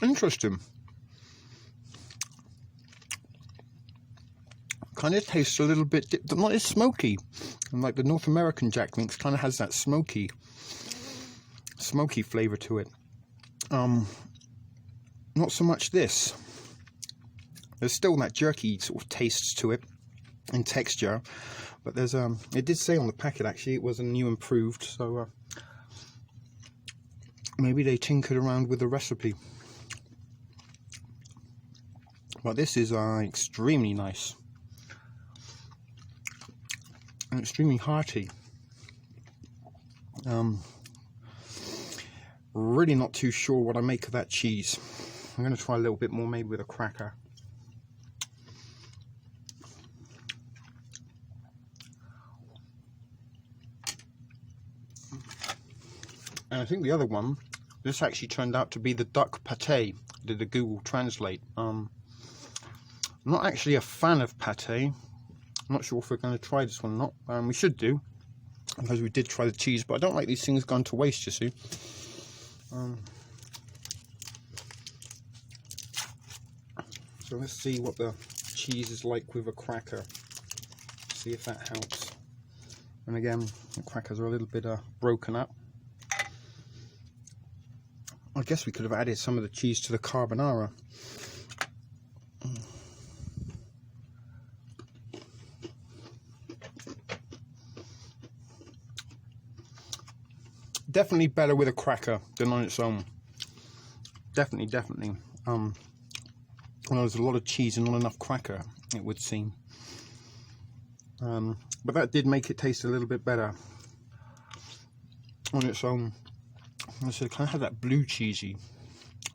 A: Interesting. Kind of tastes a little bit, not as smoky. And like the North American Jack Link's kind of has that smoky flavour to it. Not so much this. There's still that jerky sort of taste to it in texture, but there's it did say on the packet actually it was a new improved, so maybe they tinkered around with the recipe. But this is extremely nice and extremely hearty. Really not too sure what I make of that cheese. I'm going to try a little bit more, maybe with a cracker. And I think the other one, this actually turned out to be the duck pate. I did a Google Translate. I'm not actually a fan of pate. I'm not sure if we're going to try this one or not. We should do, because we did try the cheese, but I don't like these things gone to waste, you see. So let's see what the cheese is like with a cracker. See if that helps. And again, the crackers are a little bit broken up. I guess we could have added some of the cheese to the carbonara. Definitely better with a cracker than on its own. Definitely. When there's a lot of cheese and not enough cracker, it would seem. But that did make it taste a little bit better on its own. So it kind of had that blue cheesy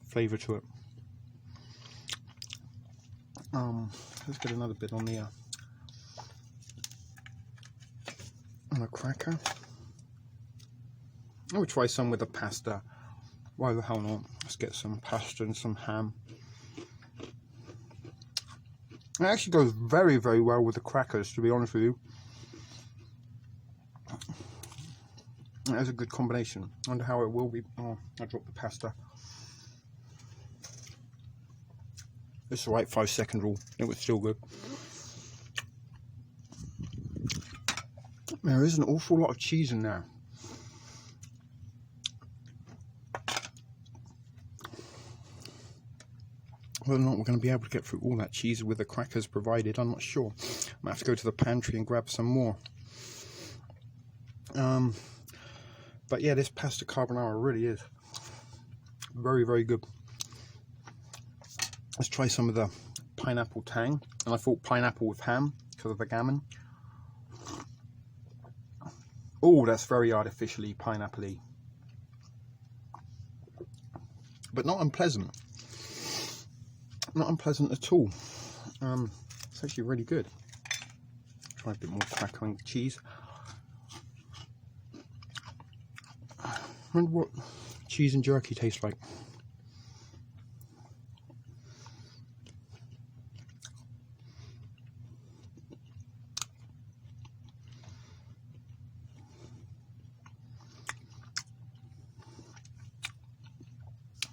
A: flavour to it. Let's get another bit on the cracker. I would try some with the pasta. Why the hell not? Let's get some pasta and some ham. It actually goes very, very well with the crackers, to be honest with you. That is a good combination. I wonder how it will be. Oh, I dropped the pasta. It's the right 5-second rule. It was still good. There is an awful lot of cheese in there. Whether or not we're going to be able to get through all that cheese with the crackers provided, I'm not sure. I might have to go to the pantry and grab some more. But yeah, this pasta carbonara really is Very, very good. Let's try some of the pineapple tang. And I thought pineapple with ham because of the gammon. Oh, that's very artificially pineapple-y. But not unpleasant. Not unpleasant at all. It's actually really good. Try a bit more crackling cheese. I wonder what cheese and jerky tastes like.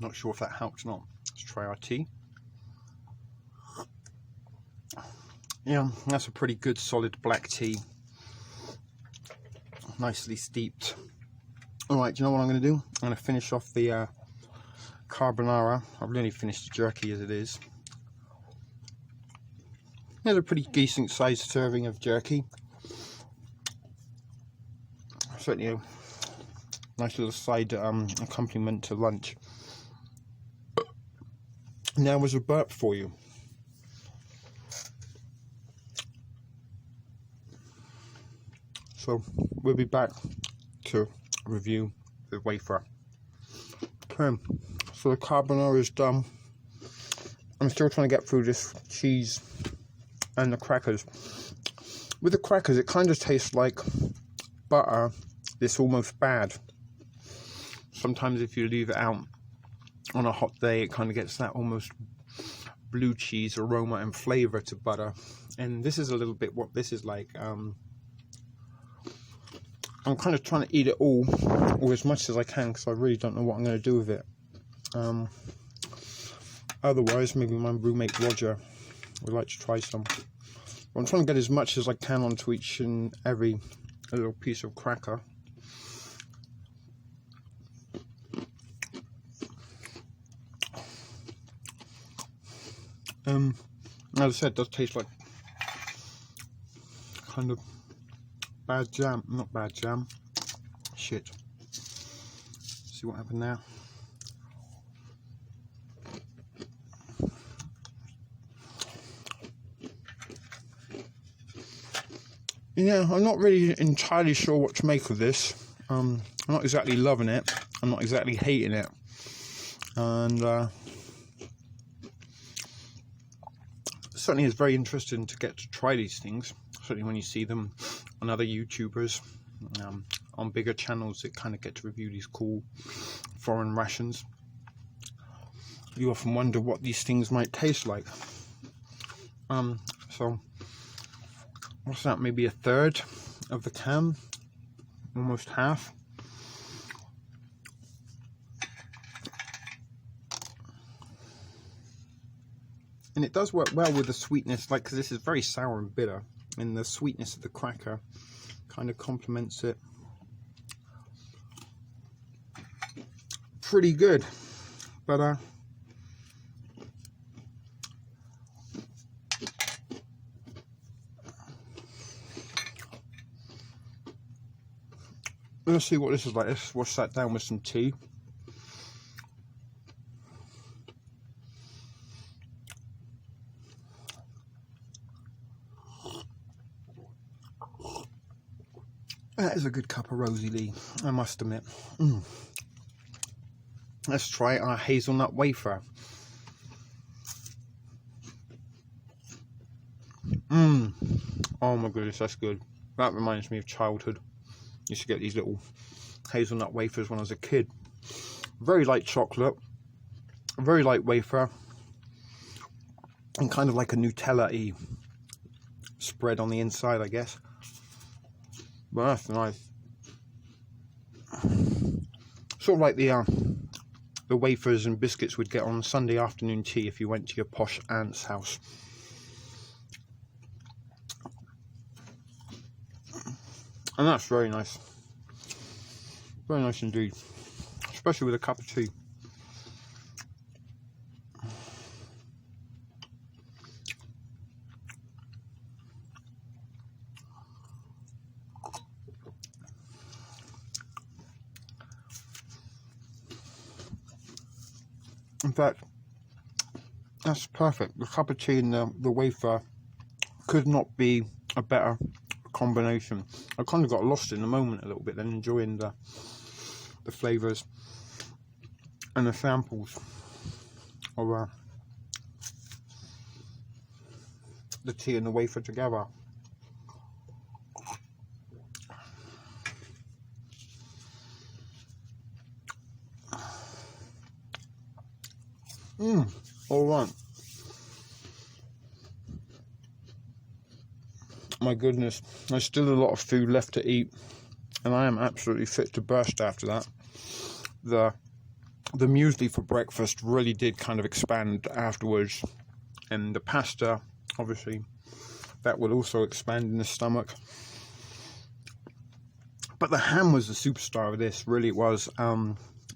A: Not sure if that helps or not. Let's try our tea. Yeah, that's a pretty good solid black tea. Nicely steeped. Alright, do you know what I'm going to do? I'm going to finish off the carbonara. I've really finished the jerky as it is. Here's a pretty decent sized serving of jerky. Certainly a nice little side accompaniment to lunch. Now was a burp for you. So we'll be back to review the wafer. Okay, so the carbonara is done. I'm still trying to get through this cheese and the crackers. With the crackers, it kind of tastes like butter. It's almost bad. Sometimes if you leave it out on a hot day, it kind of gets that almost blue cheese aroma and flavor to butter. And this is a little bit what this is like. I'm kind of trying to eat it all, or as much as I can, because I really don't know what I'm going to do with it. Otherwise, maybe my roommate Roger would like to try some. I'm trying to get as much as I can onto each and every little piece of cracker. As I said, it does taste like kind of bad jam, not bad jam, shit. See what happened now. Yeah, I'm not really entirely sure what to make of this. I'm not exactly loving it, I'm not exactly hating it, and certainly is very interesting to get to try these things. Certainly when you see them on other YouTubers, on bigger channels that kind of get to review these cool foreign rations, you often wonder what these things might taste like. So what's that, maybe a third of the can, almost half. And it does work well with the sweetness, like, because this is very sour and bitter, and the sweetness of the cracker kind of complements it pretty good. But let's see what this is like. Let's wash that down with some tea. That is a good cup of Rosie Lee, I must admit. Let's try our hazelnut wafer. Oh my goodness, that's good. That reminds me of childhood. Used to get these little hazelnut wafers when I was a kid. Very light chocolate, very light wafer, and kind of like a Nutella-y spread on the inside, I guess. But that's nice. Sort of like the wafers and biscuits we'd get on Sunday afternoon tea if you went to your posh aunt's house. And that's very nice. Very nice indeed. Especially with a cup of tea. In fact, that's perfect. The cup of tea and the wafer could not be a better combination. I kind of got lost in the moment a little bit, then enjoying the flavours and the samples of the tea and the wafer together. All right. My goodness, there's still a lot of food left to eat, and I am absolutely fit to burst after that. The muesli for breakfast really did kind of expand afterwards, and the pasta, obviously, that will also expand in the stomach. But the ham was the superstar of this, really it was.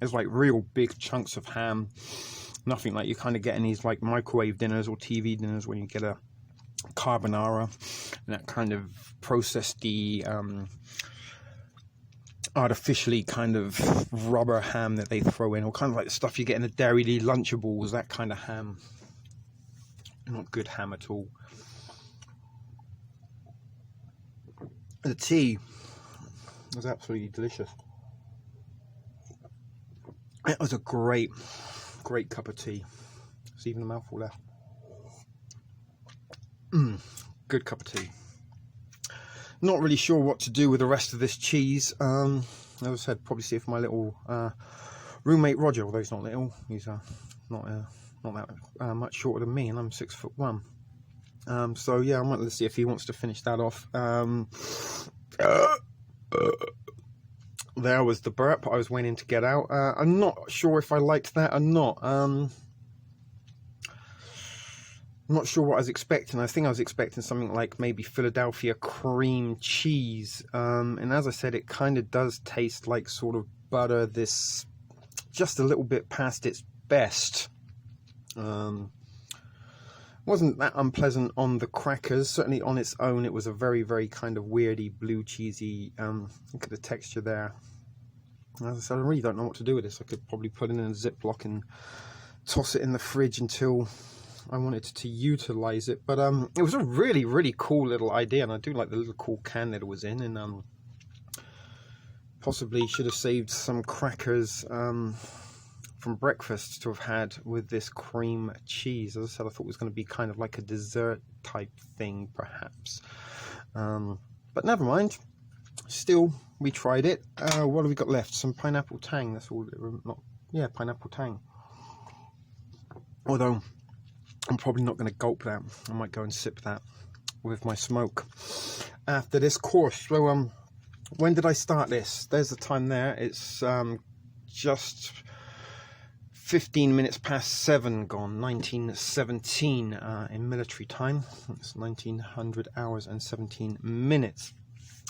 A: It's like real big chunks of ham. Nothing like you kind of get in these like microwave dinners or TV dinners when you get a carbonara and that kind of processed artificially kind of rubber ham that they throw in, or kind of like the stuff you get in the Dairy Lee Lunchables, that kind of ham. Not good ham at all. The tea was absolutely delicious. It was a great cup of tea. There's even a mouthful left. Good cup of tea. Not really sure what to do with the rest of this cheese. As I said, probably see if my little roommate Roger, although he's not little, he's not that much shorter than me, and I'm 6'1". So yeah, I might let's see if he wants to finish that off. There was the burp I was waiting to get out. I'm not sure if I liked that or not. I'm not sure what I was expecting. I think I was expecting something like maybe Philadelphia cream cheese. And as I said, it kind of does taste like sort of butter. This just a little bit past its best. Wasn't that unpleasant on the crackers. Certainly on its own, it was a very, very kind of weirdy blue cheesy. Look at the texture there. As I said, I really don't know what to do with this. I could probably put it in a Ziploc and toss it in the fridge until I wanted to utilize it. But it was a really, really cool little idea, and I do like the little cool can that it was in. And possibly should have saved some crackers from breakfast to have had with this cream cheese. As I said, I thought it was going to be kind of like a dessert type thing, perhaps. But never mind. Still, we tried it. What have we got left? Some pineapple tang. That's all. Pineapple tang. Although I'm probably not going to gulp that. I might go and sip that with my smoke after this course. So when did I start this? There's the time there. It's just 15 minutes past 7 gone, 1917 in military time. It's 1900 hours and 17 minutes.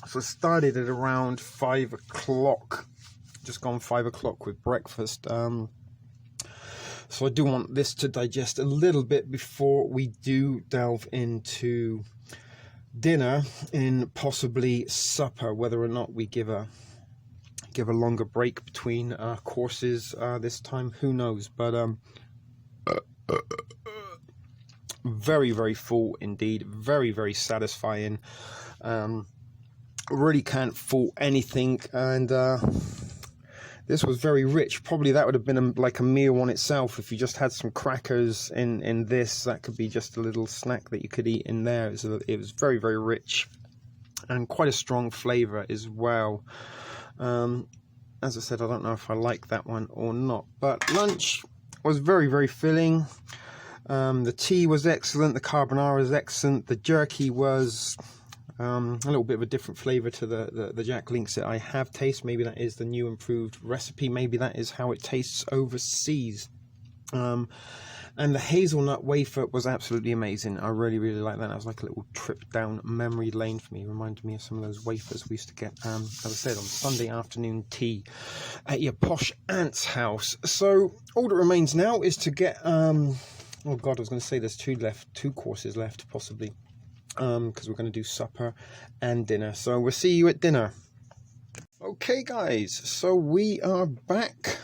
A: So I started at around 5 o'clock, just gone 5 o'clock with breakfast. So I do want this to digest a little bit before we do delve into dinner and possibly supper, whether or not we give a longer break between courses this time, who knows. But very, very full indeed, very, very satisfying. Really can't fault anything, and this was very rich. Probably that would have been like a meal on itself if you just had some crackers in this. That could be just a little snack that you could eat in there. It was very, very rich and quite a strong flavour as well. As I said, I don't know if I like that one or not, but lunch was very, very filling. The tea was excellent, the carbonara was excellent, the jerky was a little bit of a different flavour to the Jack Links that I have tasted. Maybe that is the new improved recipe, maybe that is how it tastes overseas. And the hazelnut wafer was absolutely amazing. I really, really like that. It was like a little trip down memory lane for me. It reminded me of some of those wafers we used to get, as I said, on Sunday afternoon tea at your posh aunt's house. So all that remains now is to get, oh God, I was going to say there's two courses left, possibly, because we're going to do supper and dinner. So we'll see you at dinner. Okay, guys, so we are back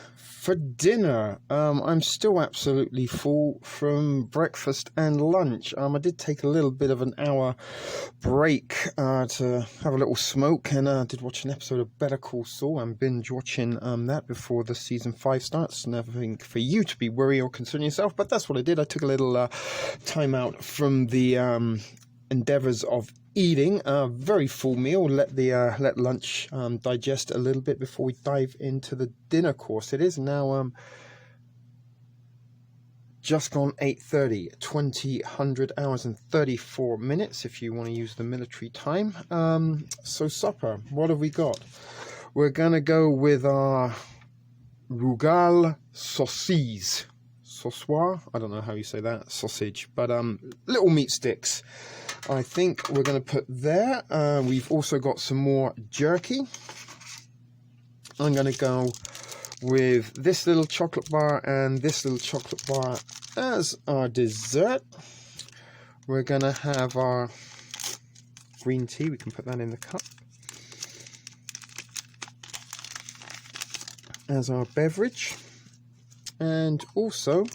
A: for dinner, I'm still absolutely full from breakfast and lunch. I did take a little bit of an hour break to have a little smoke, and did watch an episode of Better Call Saul and binge watching that before the season 5 starts. Nothing for you to be worried or concern yourself, but that's what I did. I took a little time out from the endeavors of eating a very full meal. Let lunch digest a little bit before we dive into the dinner course. It is now just gone 8:30, 20 hours and 34 minutes if you want to use the military time. So supper, what have we got? We're gonna go with our Rugal saucisse. Sausoir? I don't know how you say that, sausage, but little meat sticks. I think we're going to put there. We've also got some more jerky. I'm going to go with this little chocolate bar and this little chocolate bar as our dessert. We're going to have our green tea. We can put that in the cup as our beverage. And also,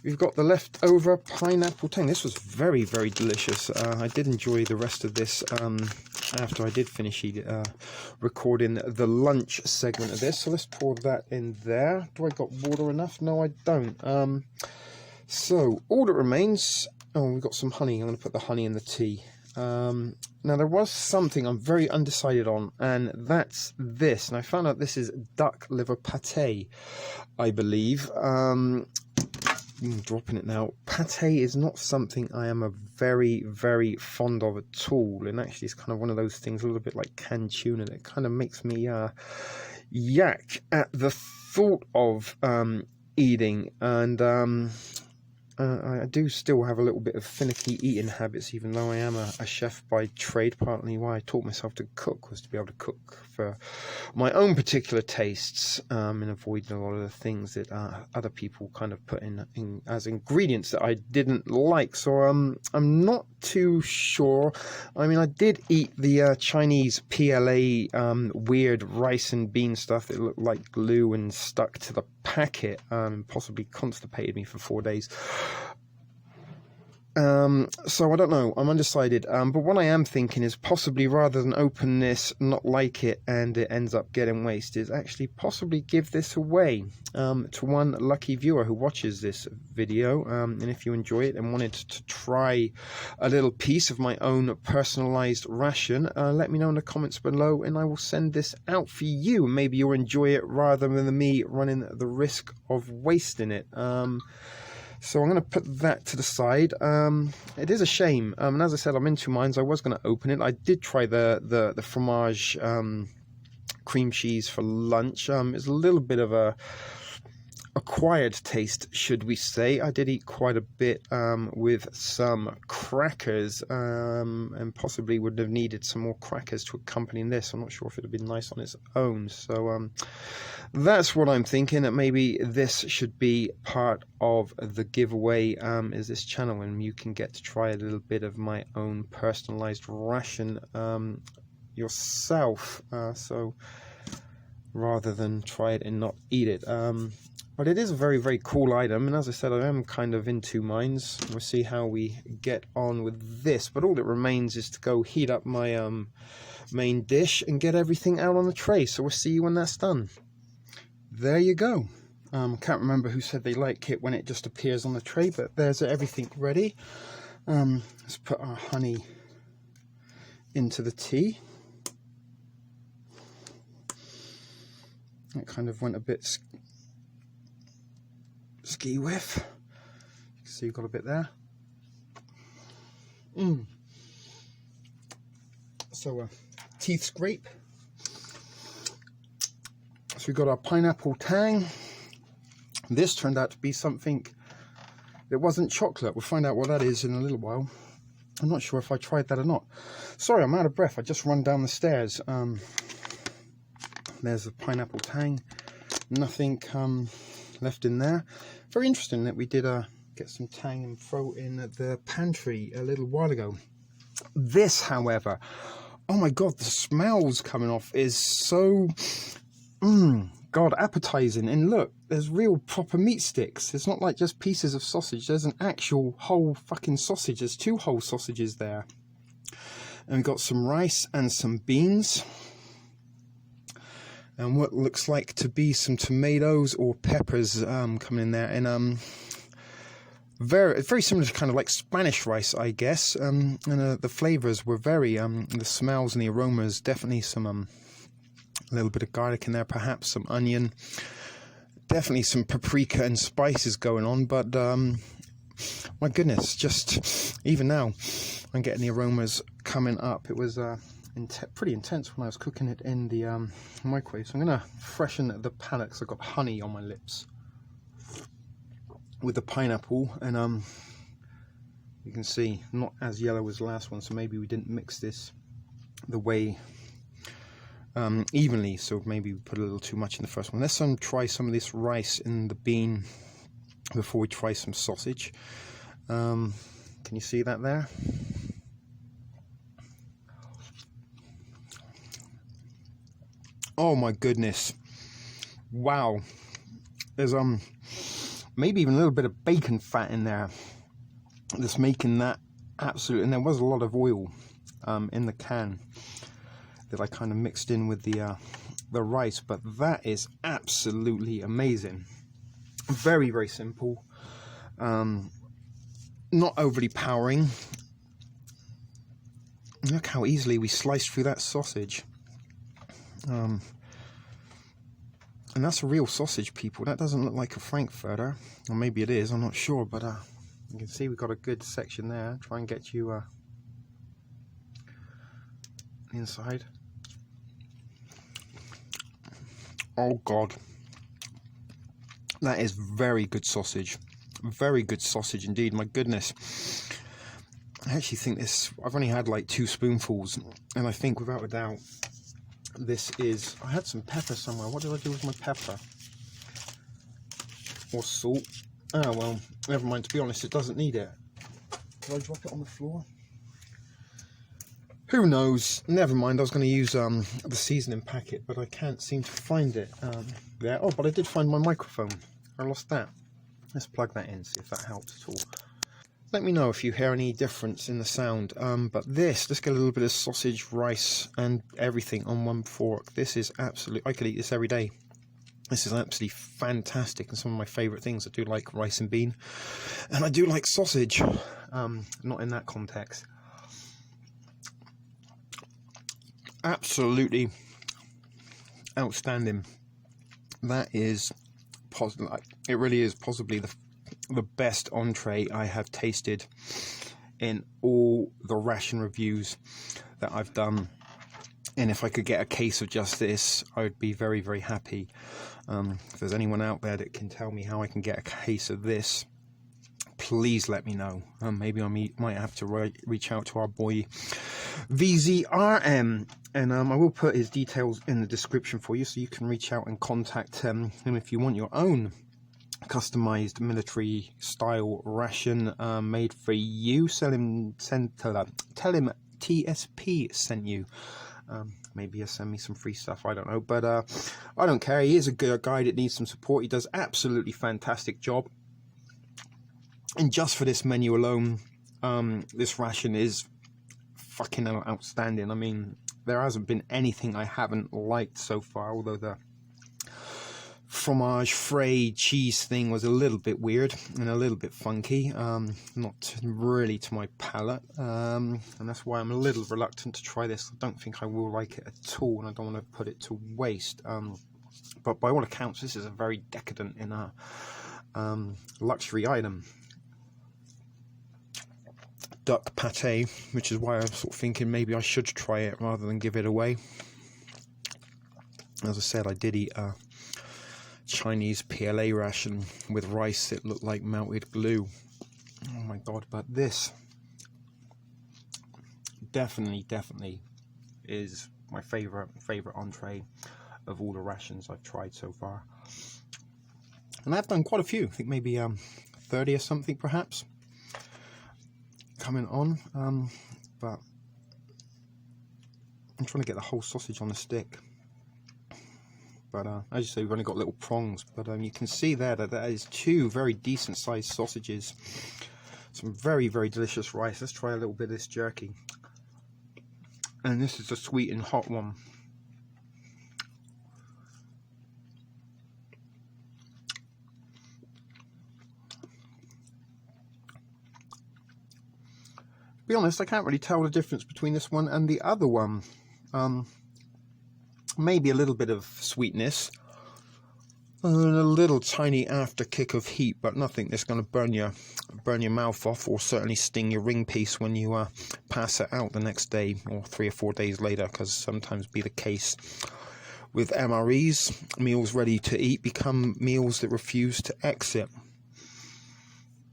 A: we've got the leftover pineapple tang. This was very, very delicious. I did enjoy the rest of this after I did finish recording the lunch segment of this. So let's pour that in there. Do I got water enough? No, I don't. So all that remains... Oh, we've got some honey. I'm going to put the honey in the tea. Now, there was something I'm very undecided on, and that's this. And I found out this is duck liver pate, I believe. I'm dropping it now. Pate is not something I am a very, very fond of at all. And actually, it's kind of one of those things, a little bit like canned tuna, that kind of makes me yak at the thought of eating. And I do still have a little bit of finicky eating habits, even though I am a chef by trade. Partly why I taught myself to cook was to be able to cook for my own particular tastes, and avoiding a lot of the things that other people kind of put in as ingredients that I didn't like. So I'm not too sure. I mean, I did eat the Chinese PLA weird rice and bean stuff that looked like glue and stuck to the packet, possibly constipated me for 4 days. So I don't know, I'm undecided, but what I am thinking is possibly, rather than open this, not like it, and it ends up getting wasted, is actually possibly give this away to one lucky viewer who watches this video. And if you enjoy it and wanted to try a little piece of my own personalized ration, let me know in the comments below, and I will send this out for you. Maybe you'll enjoy it rather than me running the risk of wasting it. So I'm going to put that to the side. It is a shame. And as I said, I'm in two minds. I was going to open it. I did try the fromage cream cheese for lunch. It's a little bit of a acquired taste, should we say. I did eat quite a bit with some crackers, and possibly would have needed some more crackers to accompany this. I'm not sure if it would have been nice on its own. So that's what I'm thinking, that maybe this should be part of the giveaway, is this channel, and you can get to try a little bit of my own personalized ration yourself, so rather than try it and not eat it. But it is a very, very cool item, and as I said, I am kind of in two minds. We'll see how we get on with this, but all that remains is to go heat up my main dish and get everything out on the tray. So we'll see you when that's done. There you go. Can't remember who said they like it when it just appears on the tray, but there's everything ready. Let's put our honey into the tea. It kind of went a bit ski whiff. You can see you've got a bit there. So teeth scrape. So we've got our pineapple tang. This turned out to be something that wasn't chocolate. We'll find out what that is in a little while. I'm not sure if I tried that or not. Sorry, I'm out of breath. I just run down the stairs. There's a pineapple tang. Nothing left in there. Very interesting that we did get some tang and throw in the pantry a little while ago. This, however, oh my god, the smells coming off is so God, appetizing. And look, there's real proper meat sticks. It's not like just pieces of sausage. There's an actual whole fucking sausage. There's 2 whole sausages there. And we've got some rice and some beans. And what looks like to be some tomatoes or peppers coming in there. And very similar to kind of like Spanish rice, I guess. And the flavors were very, the smells and the aromas, definitely some, a little bit of garlic in there, perhaps some onion. Definitely some paprika and spices going on. But my goodness, just even now, I'm getting the aromas coming up. It was pretty intense when I was cooking it in the microwave. So I'm going to freshen the palate because I've got honey on my lips with the pineapple, and you can see not as yellow as the last one, so maybe we didn't mix this the way evenly, so maybe we put a little too much in the first one. Let's try some of this rice in the bean before we try some sausage. Can you see that there? Oh my goodness, wow. There's maybe even a little bit of bacon fat in there that's making that absolute, and there was a lot of oil in the can that I kind of mixed in with the rice, but that is absolutely amazing. Very, very simple, not overly powering. Look how easily we sliced through that sausage. And that's a real sausage, people. That doesn't look like a frankfurter, or maybe it is, I'm not sure, but you can see we've got a good section there. Try and get you inside. Oh God, that is very good sausage. Very good sausage indeed. My goodness, I actually think this, I've only had like 2 spoonfuls, and I think without a doubt this is, I had some pepper somewhere. What did I do with my pepper? Or salt? Oh well, never mind. To be honest, it doesn't need it. Did I drop it on the floor? Who knows? Never mind. I was going to use the seasoning packet, but I can't seem to find it there. Oh, but I did find my microphone. I lost that. Let's plug that in, see if that helps at all. Let me know if you hear any difference in the sound. But this, let's get a little bit of sausage, rice, and everything on one fork. This is absolutely, I could eat this every day. This is absolutely fantastic, and some of my favourite things. I do like rice and bean, and I do like sausage. Not in that context. Absolutely outstanding. That is, it really is possibly the best entree I have tasted in all the ration reviews that I've done. And if I could get a case of just this, I would be very, very happy. If there's anyone out there that can tell me how I can get a case of this, please let me know. Maybe I might have to reach out to our boy vzrm, and I will put his details in the description for you, so you can reach out and contact him if you want your own customized military style ration made for you. Tell him TSP sent you. Maybe he'll send me some free stuff, I don't know, but I don't care. He is a good guy that needs some support. He does absolutely fantastic job, and just for this menu alone, this ration is fucking outstanding. I mean, there hasn't been anything I haven't liked so far, although the fromage frais cheese thing was a little bit weird and a little bit funky, not really to my palate, and that's why I'm a little reluctant to try this. I don't think I will like it at all, and I don't want to put it to waste, but by all accounts this is a very decadent in a luxury item. Duck pate, which is why I'm sort of thinking maybe I should try it rather than give it away. As I said, I did eat a Chinese PLA ration with rice that looked like melted glue. Oh my God, but this definitely is my favorite entree of all the rations I've tried so far. And I've done quite a few, I think maybe 30 or something perhaps coming on, but I'm trying to get the whole sausage on the stick. But as you say, we've only got little prongs. But you can see there that that is 2 very decent sized sausages. Some very, very delicious rice. Let's try a little bit of this jerky. And this is a sweet and hot one. To be honest, I can't really tell the difference between this one and the other one. Maybe a little bit of sweetness and a little tiny after kick of heat, but nothing that's going to burn your mouth off, or certainly sting your ring piece when you pass it out the next day or 3 or 4 days later, because sometimes be the case with MREs. Meals ready to eat become meals that refuse to exit.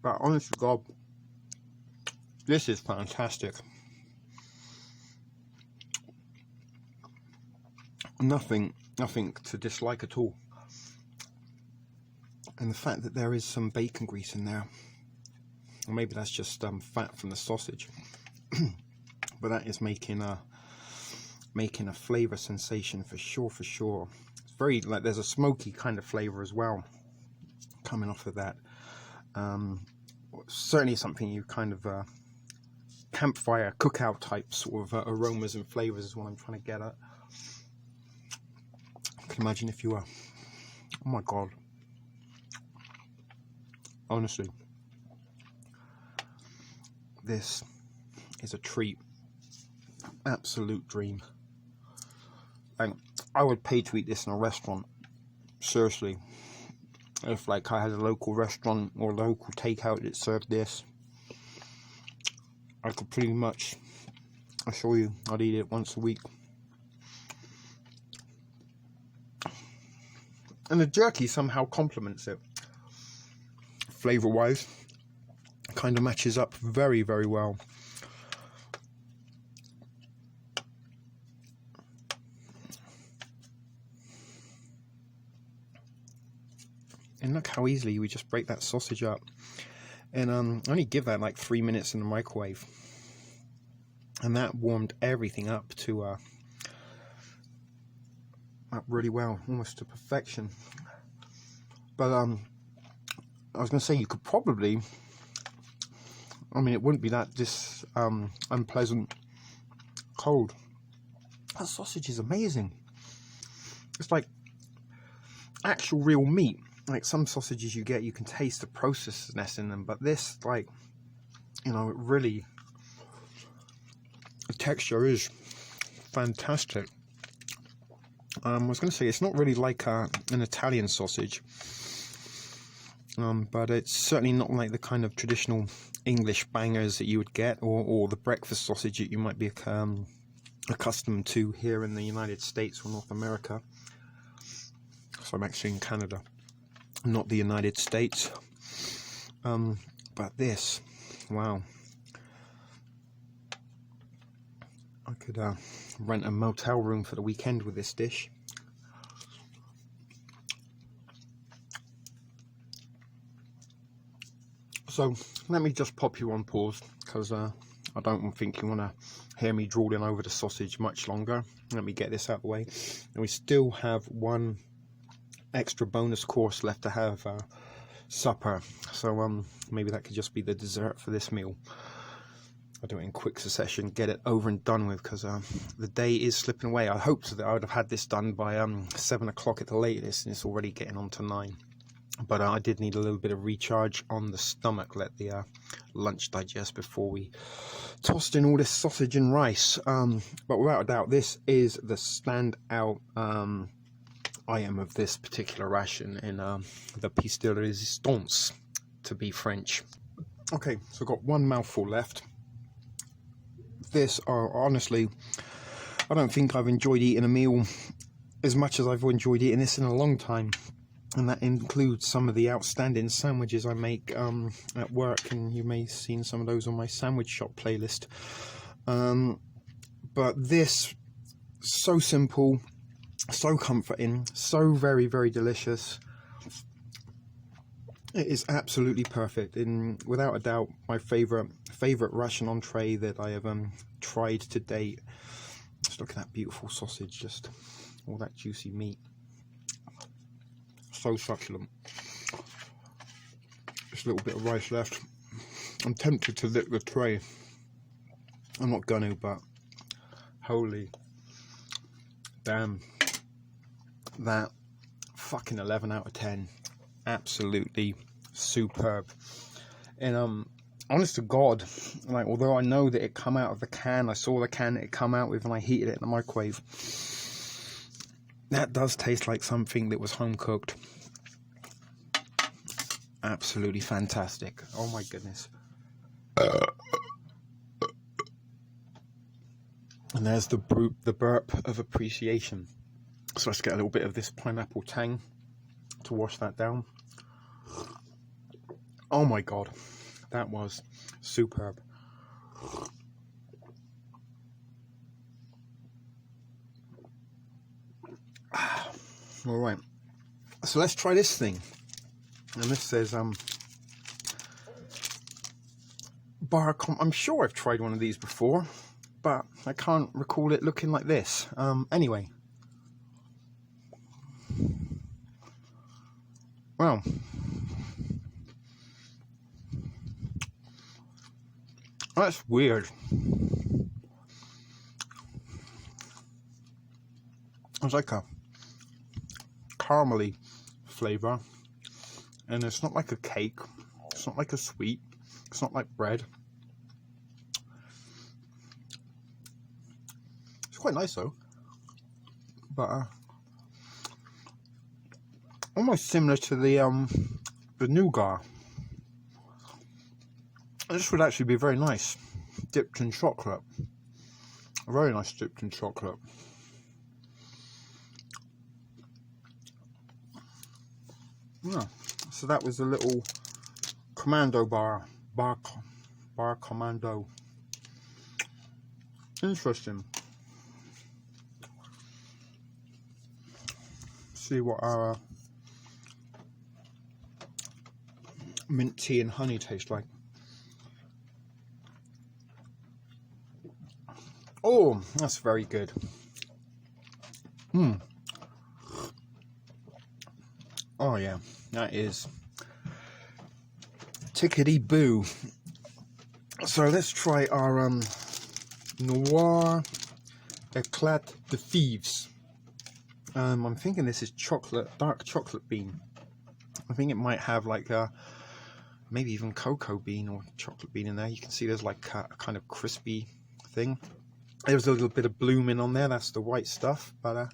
A: But honest to God, this is fantastic. Nothing to dislike at all. And the fact that there is some bacon grease in there, or maybe that's just fat from the sausage, but that is making a flavor sensation for sure. It's very, like, there's a smoky kind of flavor as well coming off of that. Certainly something you kind of campfire cookout type sort of aromas and flavors is what I'm trying to get at. I can imagine if you were, oh my God, honestly, this is a treat, absolute dream. And I would pay to eat this in a restaurant, seriously. If like I had a local restaurant or local takeout that served this, I could pretty much assure you I'd eat it once a week. And the jerky somehow complements it. Flavor wise, kind of matches up very, very well. And look how easily we just break that sausage up, and only give that like 3 minutes in the microwave, and that warmed everything up to up really well, almost to perfection. But I was going to say, you could probably, I mean, it wouldn't be that unpleasant cold. That sausage is amazing. It's like actual real meat. Like some sausages you get, you can taste the processedness in them, but this, like, you know, it really, the texture is fantastic. I was going to say, it's not really like an Italian sausage, but it's certainly not like the kind of traditional English bangers that you would get, or the breakfast sausage that you might be accustomed to here in the United States or North America. So I'm actually in Canada, not the United States. But this, wow. I could rent a motel room for the weekend with this dish. So let me just pop you on pause, because I don't think you want to hear me drooling over the sausage much longer. Let me get this out of the way. And we still have one extra bonus course left to have supper, so maybe that could just be the dessert for this meal. I'll do it in quick succession, get it over and done with, because the day is slipping away. I hoped that I would have had this done by 7 o'clock at the latest, and it's already getting on to 9. But I did need a little bit of recharge on the stomach, let the lunch digest before we tossed in all this sausage and rice. But without a doubt, this is the standout item of this particular ration in the piece de résistance, to be French. Okay, so I've got one mouthful left. This, honestly, I don't think I've enjoyed eating a meal as much as I've enjoyed eating this in a long time. And that includes some of the outstanding sandwiches I make at work, and you may have seen some of those on my sandwich shop playlist. But this, so simple, so comforting, so very, very delicious. It is absolutely perfect, and without a doubt my favorite ration entree that I have tried to date. Just look at that beautiful sausage, just all that juicy meat.
B: so succulent. Just a little bit of rice left. I'm tempted to lick the tray. I'm not gonna, but holy damn. That fucking 11 out of 10. Absolutely superb. And honest to God, like, although I know that it come out of the can, I saw the can it come out with and I heated it in the microwave, that does taste like something that was home cooked. Absolutely fantastic. Oh my goodness. And there's the burp of appreciation. So let's get a little bit of this pineapple tang to wash that down. Oh my God, that was superb. All right, so let's try this thing. And this says I'm sure I've tried one of these before, but I can't recall it looking like this. Anyway, well, that's weird. It's like a caramely flavor, and it's not like a cake, it's not like a sweet, it's not like bread. It's quite nice though, but almost similar to the nougat. This would actually be very nice dipped in chocolate. Very nice dipped in chocolate. Yeah, so that was a little commando bar commando. Interesting. See what our mint tea and honey taste like. Oh, that's very good. Oh yeah, that is tickety boo. So let's try our Noir Eclat de Thieves. I'm thinking this is chocolate, dark chocolate bean. I think it might have like maybe even cocoa bean or chocolate bean in there. You can see there's like a kind of crispy thing. There's a little bit of blooming on there. That's the white stuff, but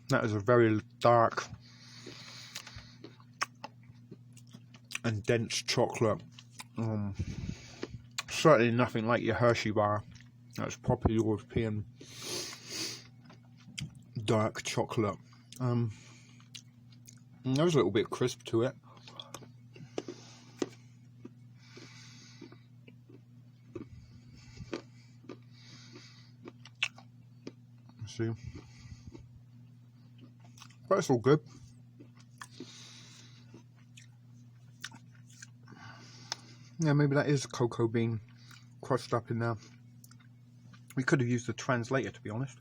B: that is a very dark and dense chocolate. Certainly nothing like your Hershey bar. That's proper European dark chocolate. There's a little bit crisp to it. Let's see. But it's all good. Yeah, maybe that is a cocoa bean crushed up in there. We could have used the translator, to be honest.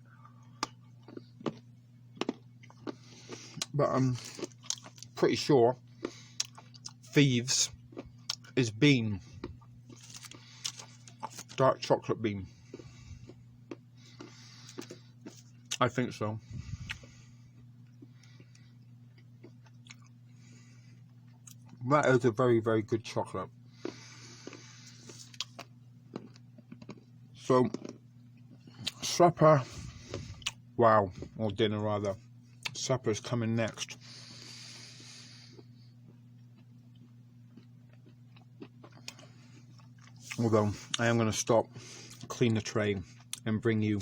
B: But I'm pretty sure Thieves is bean. Dark chocolate bean. I think so. That is a very, very good chocolate. So, supper, wow, or dinner rather. Supper is coming next. Although, I am going to stop, clean the tray, and bring you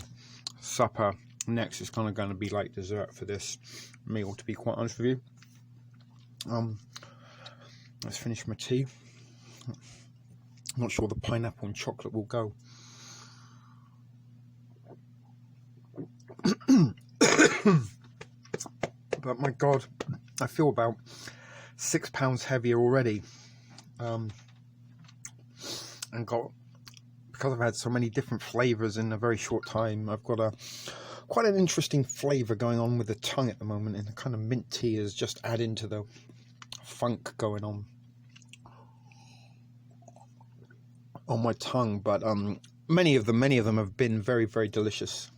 B: supper next. It's kind of going to be like dessert for this meal, to be quite honest with you. Let's finish my tea. I'm not sure the pineapple and chocolate will go. But my God, I feel about 6 pounds heavier already. And got because I've had so many different flavors in a very short time, I've got quite an interesting flavor going on with the tongue at the moment, and the kind of mint tea is just adding to the funk going on my tongue. But many of them have been very, very delicious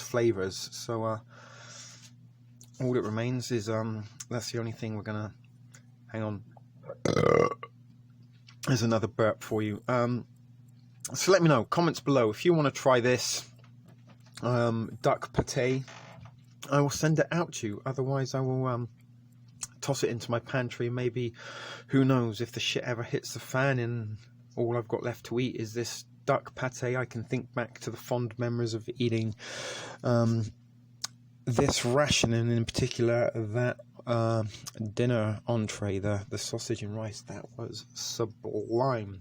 B: flavors. So all that remains is that's the only thing we're gonna hang on. There's another burp for you. So let me know, comments below, if you want to try this duck pate. I will send it out to you. Otherwise I will toss it into my pantry. Maybe, who knows, if the shit ever hits the fan and all I've got left to eat is this duck pate, I can think back to the fond memories of eating this ration, and in particular that dinner entree, the sausage and rice. That was sublime.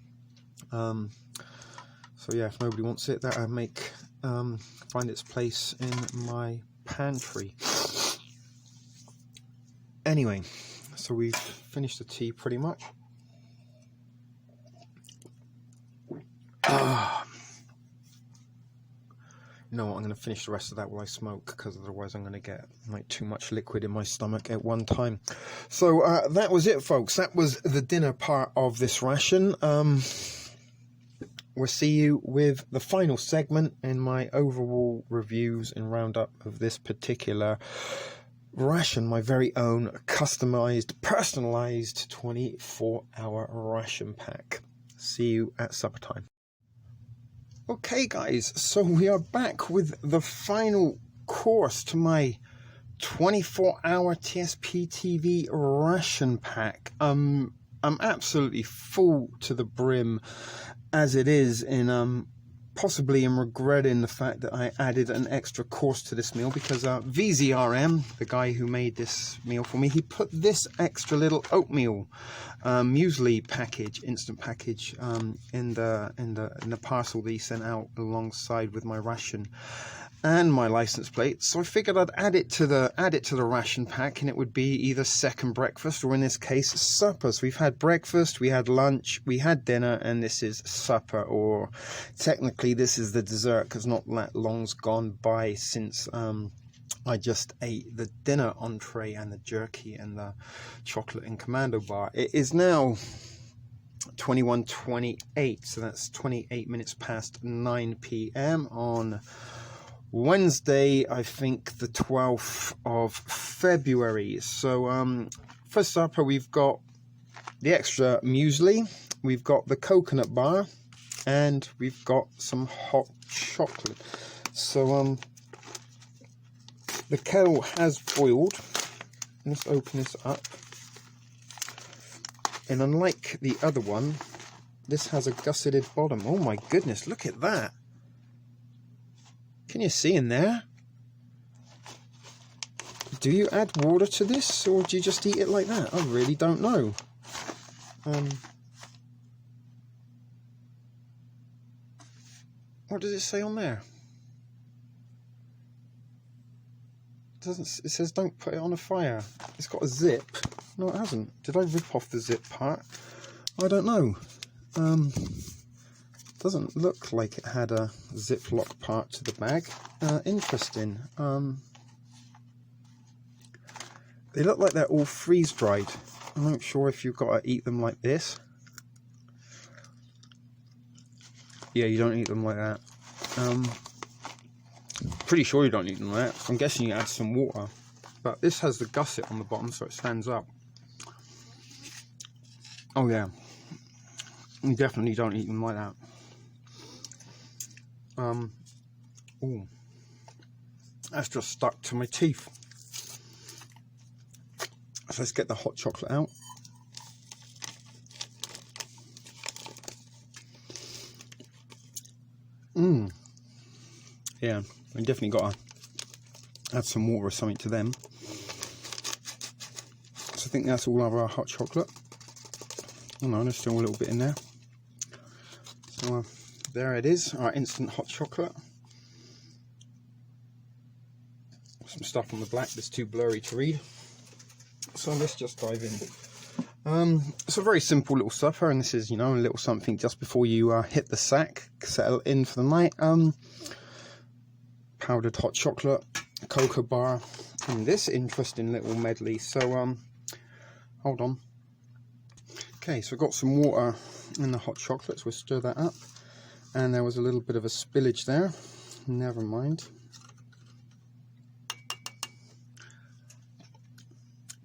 B: So yeah, if nobody wants it, that'll make find its place in my pantry. Anyway, so we've finished the tea pretty much. You know what, I'm going to finish the rest of that while I smoke, because otherwise I'm going to get like too much liquid in my stomach at one time. So that was it, folks. That was the dinner part of this ration. We'll see you with the final segment in my overall reviews and roundup of this particular ration, my very own customized, personalized 24-hour ration pack. See you at supper time. Okay guys, so we are back with the final course to my 24-hour TSP TV ration pack. I'm absolutely full to the brim as it is, in possibly in regretting the fact that I added an extra course to this meal, because vzrm, the guy who made this meal for me, he put this extra little oatmeal muesli package, instant package, in the parcel that he sent out alongside with my ration and my license plate. So I figured I'd add it to the ration pack, and it would be either second breakfast, or in this case supper. So we've had breakfast, we had lunch, we had dinner, and this is supper, or technically this is the dessert, because not that long's gone by since I just ate the dinner entree and the jerky and the chocolate and commando bar. It is now 21:28, so that's 28 minutes past 9 p.m. on Wednesday, I think the 12th of February. So for supper we've got the extra muesli, we've got the coconut bar, and we've got some hot chocolate. So the kettle has boiled. Let's open this up. And unlike the other one, this has a gusseted bottom. Oh my goodness, look at that. Can you see in there? Do you add water to this, or do you just eat it like that? I really don't know. What does it say on there? It says don't put it on a fire. It's got a zip. No, it hasn't. Did I rip off the zip part? I don't know. Doesn't look like it had a Ziploc part to the bag. Interesting. They look like they're all freeze-dried. I'm not sure if you've got to eat them like this. Yeah, you don't eat them like that. Pretty sure you don't eat them like that. I'm guessing you add some water. But this has the gusset on the bottom, so it stands up. Oh yeah. You definitely don't eat them like that. Ooh, that's just stuck to my teeth. So let's get the hot chocolate out. Yeah, we definitely got to add some water or something to them. So I think that's all of our hot chocolate. Oh no, there's still a little bit in there. So there it is, our instant hot chocolate. Some stuff on the black that's too blurry to read. So let's just dive in.
A: It's a very simple little supper, and this is, you know, a little something just before you hit the sack, settle in for the night. Powdered hot chocolate, cocoa bar, and this interesting little medley. So hold on. Okay, so I've got some water in the hot chocolate, so we'll stir that up. And there was a little bit of a spillage there. Never mind.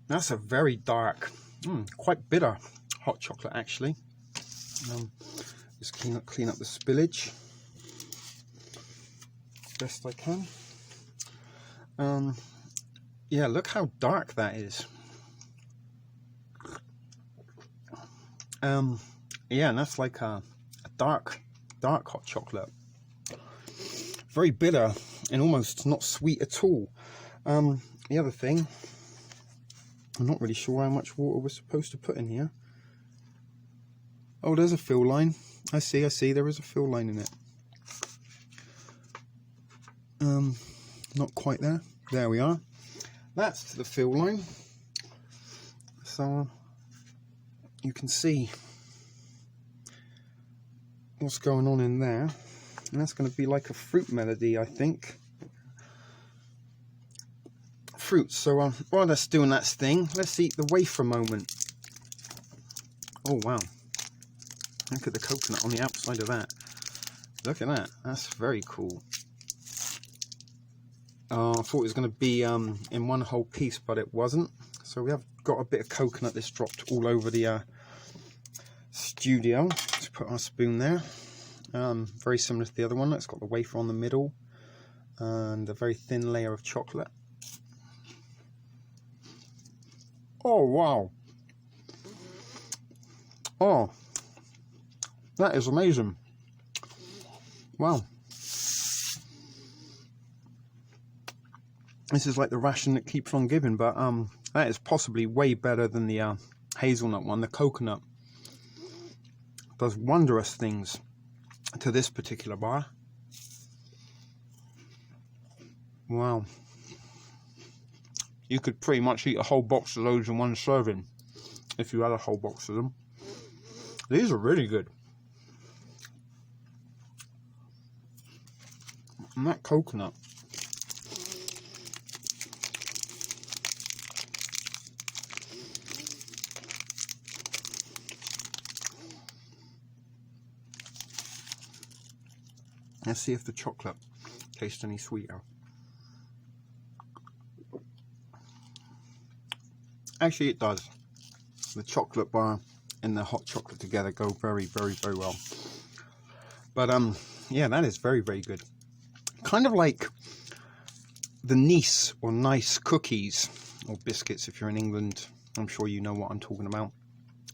A: That's a very dark, quite bitter hot chocolate actually. Just clean up the spillage best I can. Yeah, look how dark that is. Yeah, and that's like a dark hot chocolate. Very bitter and almost not sweet at all. The other thing, I'm not really sure how much water we're supposed to put in here. Oh, there's a fill line. I see, there is a fill line in it. Not quite there. There we are. That's the fill line. So you can see what's going on in there. And that's going to be like a fruit melody, I think. Fruit. So while that's doing that thing, let's eat the wafer moment. Oh wow. Look at the coconut on the outside of that. Look at that. That's very cool. I thought it was going to be in one whole piece, but it wasn't. So we have got a bit of coconut that's dropped all over the studio. Let's put our spoon there. Very similar to the other one. It's got the wafer on the middle and a very thin layer of chocolate. Oh wow. Oh, that is amazing. Wow. This is like the ration that keeps on giving, but that is possibly way better than the hazelnut one. The coconut does wondrous things to this particular bar. Wow. You could pretty much eat a whole box of those in one serving if you had a whole box of them. These are really good. And that coconut. Let's see if the chocolate tastes any sweeter. Actually, it does. The chocolate bar and the hot chocolate together go very, very, very well. But yeah, that is very, very good. Kind of like the Nice or Nice cookies or biscuits if you're in England. I'm sure you know what I'm talking about.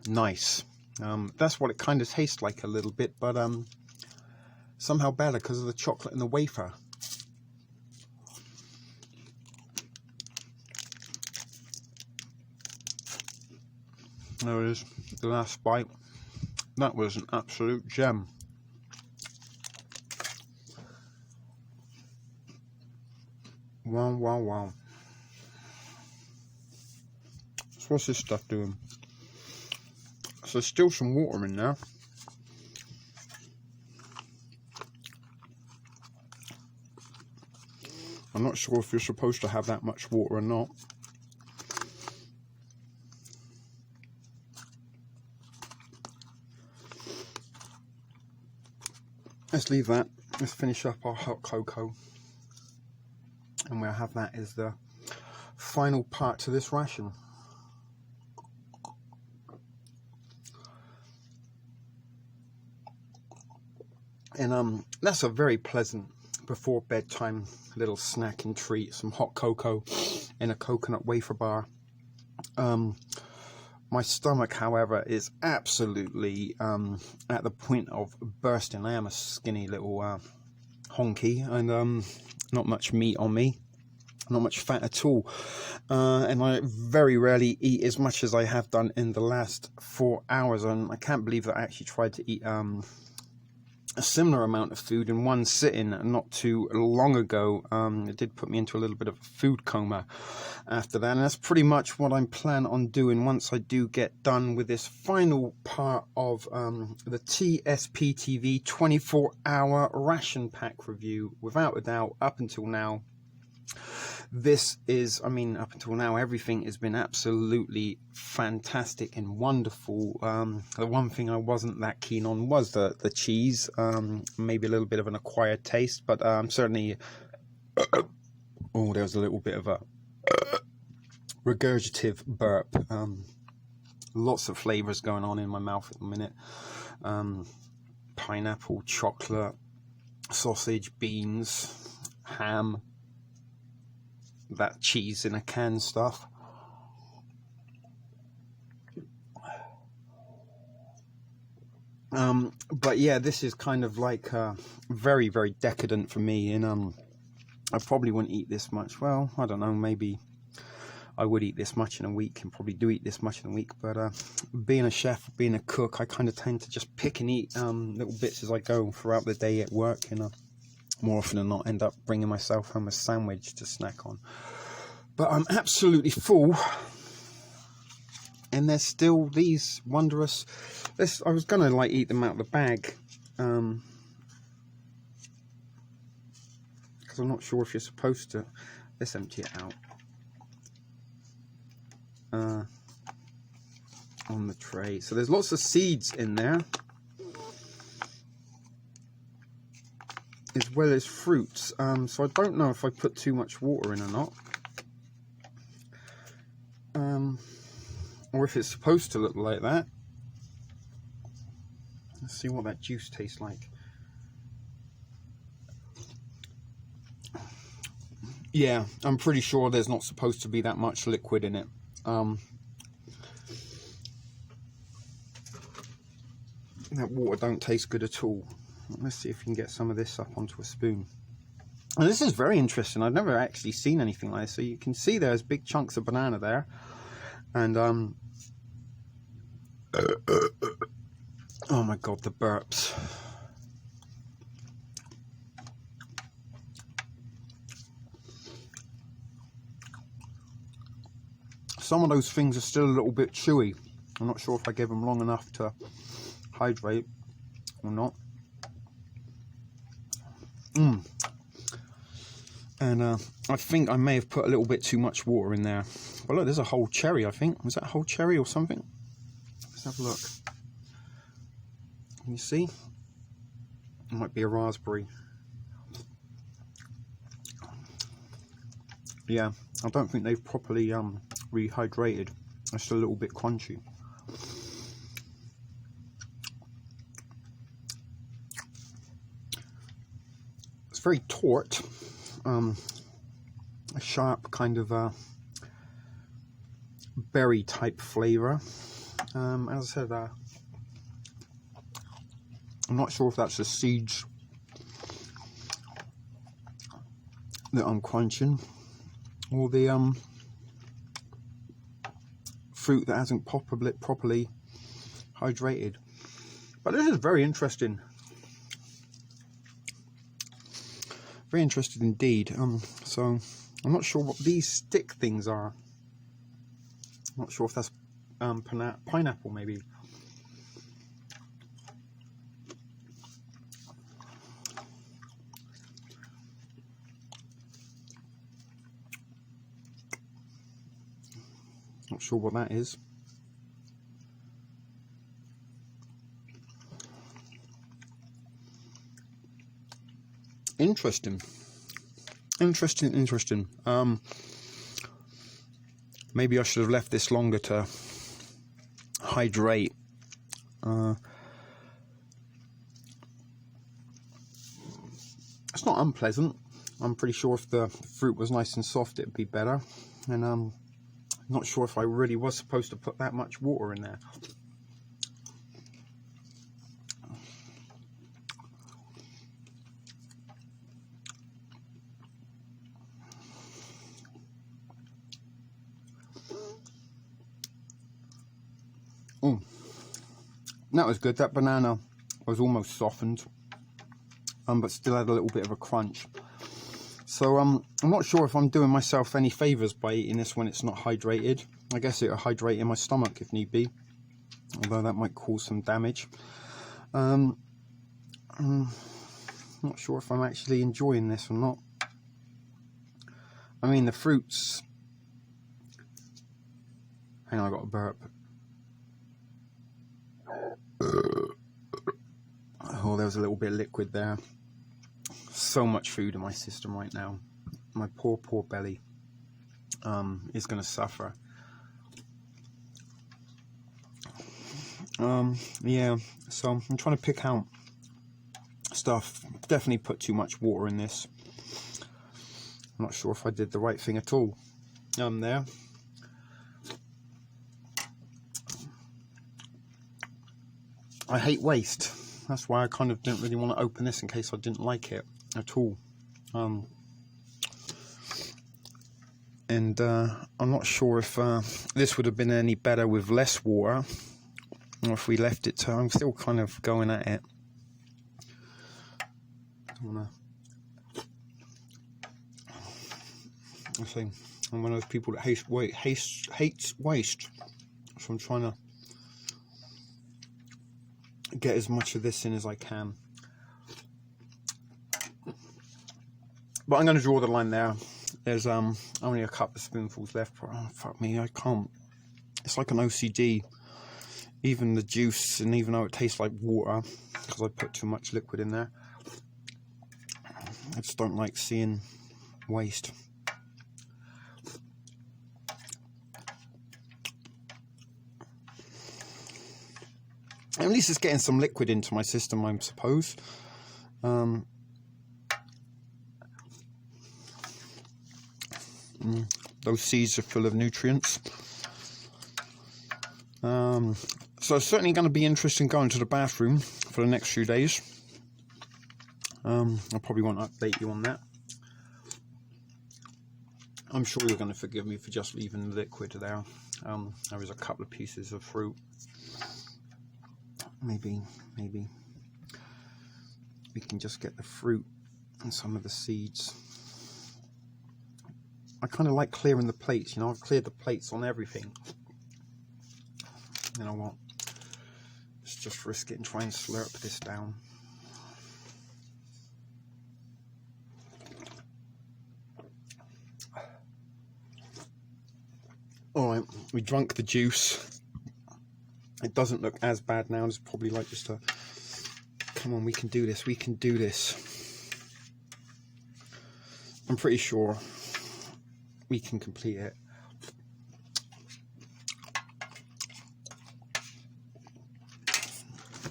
A: Nice. That's what it kind of tastes like a little bit, but somehow better because of the chocolate and the wafer. There it is, the last bite. That was an absolute gem. Wow, wow, wow. So what's this stuff doing? So there's still some water in there. I'm not sure if you're supposed to have that much water or not. Let's leave that. Let's finish up our hot cocoa. And we'll have that as the final part to this ration. And that's a very pleasant before bedtime little snack and treat. Some hot cocoa and a coconut wafer bar. My stomach, however, is absolutely at the point of bursting. I am a skinny little honky, and not much meat on me, not much fat at all, and I very rarely eat as much as I have done in the last 4 hours. And I can't believe that I actually tried to eat a similar amount of food in one sitting not too long ago. It did put me into a little bit of a food coma after that, and that's pretty much what I'm planning on doing once I do get done with this final part of the TSP TV 24-hour ration pack review. Without a doubt, up until now, this is, I mean, up until now, everything has been absolutely fantastic and wonderful. The one thing I wasn't that keen on was the cheese. Maybe a little bit of an acquired taste, but certainly, oh, there was a little bit of a regurgitative burp. Lots of flavors going on in my mouth at the minute. Pineapple, chocolate, sausage, beans, ham, that cheese in a can stuff. But yeah, this is kind of like very, very decadent for me, and I probably wouldn't eat this much. Well, I don't know, maybe I would eat this much in a week, and probably do eat this much in a week, but being a chef, being a cook, I kind of tend to just pick and eat little bits as I go throughout the day at work, and more often than not end up bringing myself home a sandwich to snack on. But I'm absolutely full, and there's still these wondrous, I was gonna like eat them out of the bag, because I'm not sure if you're supposed to. Let's empty it out on the tray. So there's lots of seeds in there, as well as fruits. So I don't know if I put too much water in or not, or if it's supposed to look like that. Let's see what that juice tastes like. Yeah, I'm pretty sure there's not supposed to be that much liquid in it. That water don't taste good at all. Let's see if we can get some of this up onto a spoon. And this is very interesting. I've never actually seen anything like this. So you can see there's big chunks of banana there, and oh my god, the burps. Some of those things are still a little bit chewy. I'm not sure if I gave them long enough to hydrate or not. And I think I may have put a little bit too much water in there. But look, there's a whole cherry, I think. Was that a whole cherry or something? Let's have a look. Can you see? It might be a raspberry. Yeah, I don't think they've properly rehydrated. They're still a little bit crunchy. It's very taut, a sharp kind of berry type flavour. As I said, I'm not sure if that's the seeds that I'm crunching, or the fruit that hasn't properly hydrated. But this is very interesting. Very interested indeed. So I'm not sure what these stick things are. I'm not sure if that's pineapple, maybe. Not sure what that is. Interesting. Interesting. Maybe I should have left this longer to hydrate. It's not unpleasant. I'm pretty sure if the fruit was nice and soft, it'd be better. And I'm not sure if I really was supposed to put that much water in there. Oh, that was good. That banana was almost softened.
B: but still had a little bit of a crunch. So I'm not sure if I'm doing myself any favours by eating this when it's not hydrated. I guess it'll hydrate in my stomach if need be, although that might cause some damage. I'm not sure if I'm actually enjoying this or not. I mean, the fruits... Hang on, I got a burp. Oh, there was a little bit of liquid there. So much food in my system right now. My poor belly is going to suffer. Yeah, so I'm trying to pick out stuff. Definitely put too much water in this. I'm not sure if I did the right thing at all. There. I hate waste. That's why I kind of didn't really want to open this in case I didn't like it at all. And I'm not sure if this would have been any better with less water, or if we left it to... I'm still kind of going at it. I'm one of those people that hates waste. So I'm trying to get as much of this in as I can. But I'm going to draw the line there. There's only a couple of spoonfuls left. Oh, fuck me, I can't. It's like an OCD. Even the juice, and even though it tastes like water, because I put too much liquid in there, I just don't like seeing waste. At least it's getting some liquid into my system, I suppose. Those seeds are full of nutrients. So it's certainly going to be interesting going to the bathroom for the next few days. I probably won't update you on that. I'm sure you're going to forgive me for just leaving the liquid there. There was a couple of pieces of fruit. Maybe we can just get the fruit and some of the seeds. I kind of like clearing the plates, you know. I've cleared the plates on everything. You know what? Let's just risk it and try and slurp this down. Alright, we drank the juice. It doesn't look as bad now. It's probably like just a... Come on, we can do this. We can do this. I'm pretty sure we can complete it.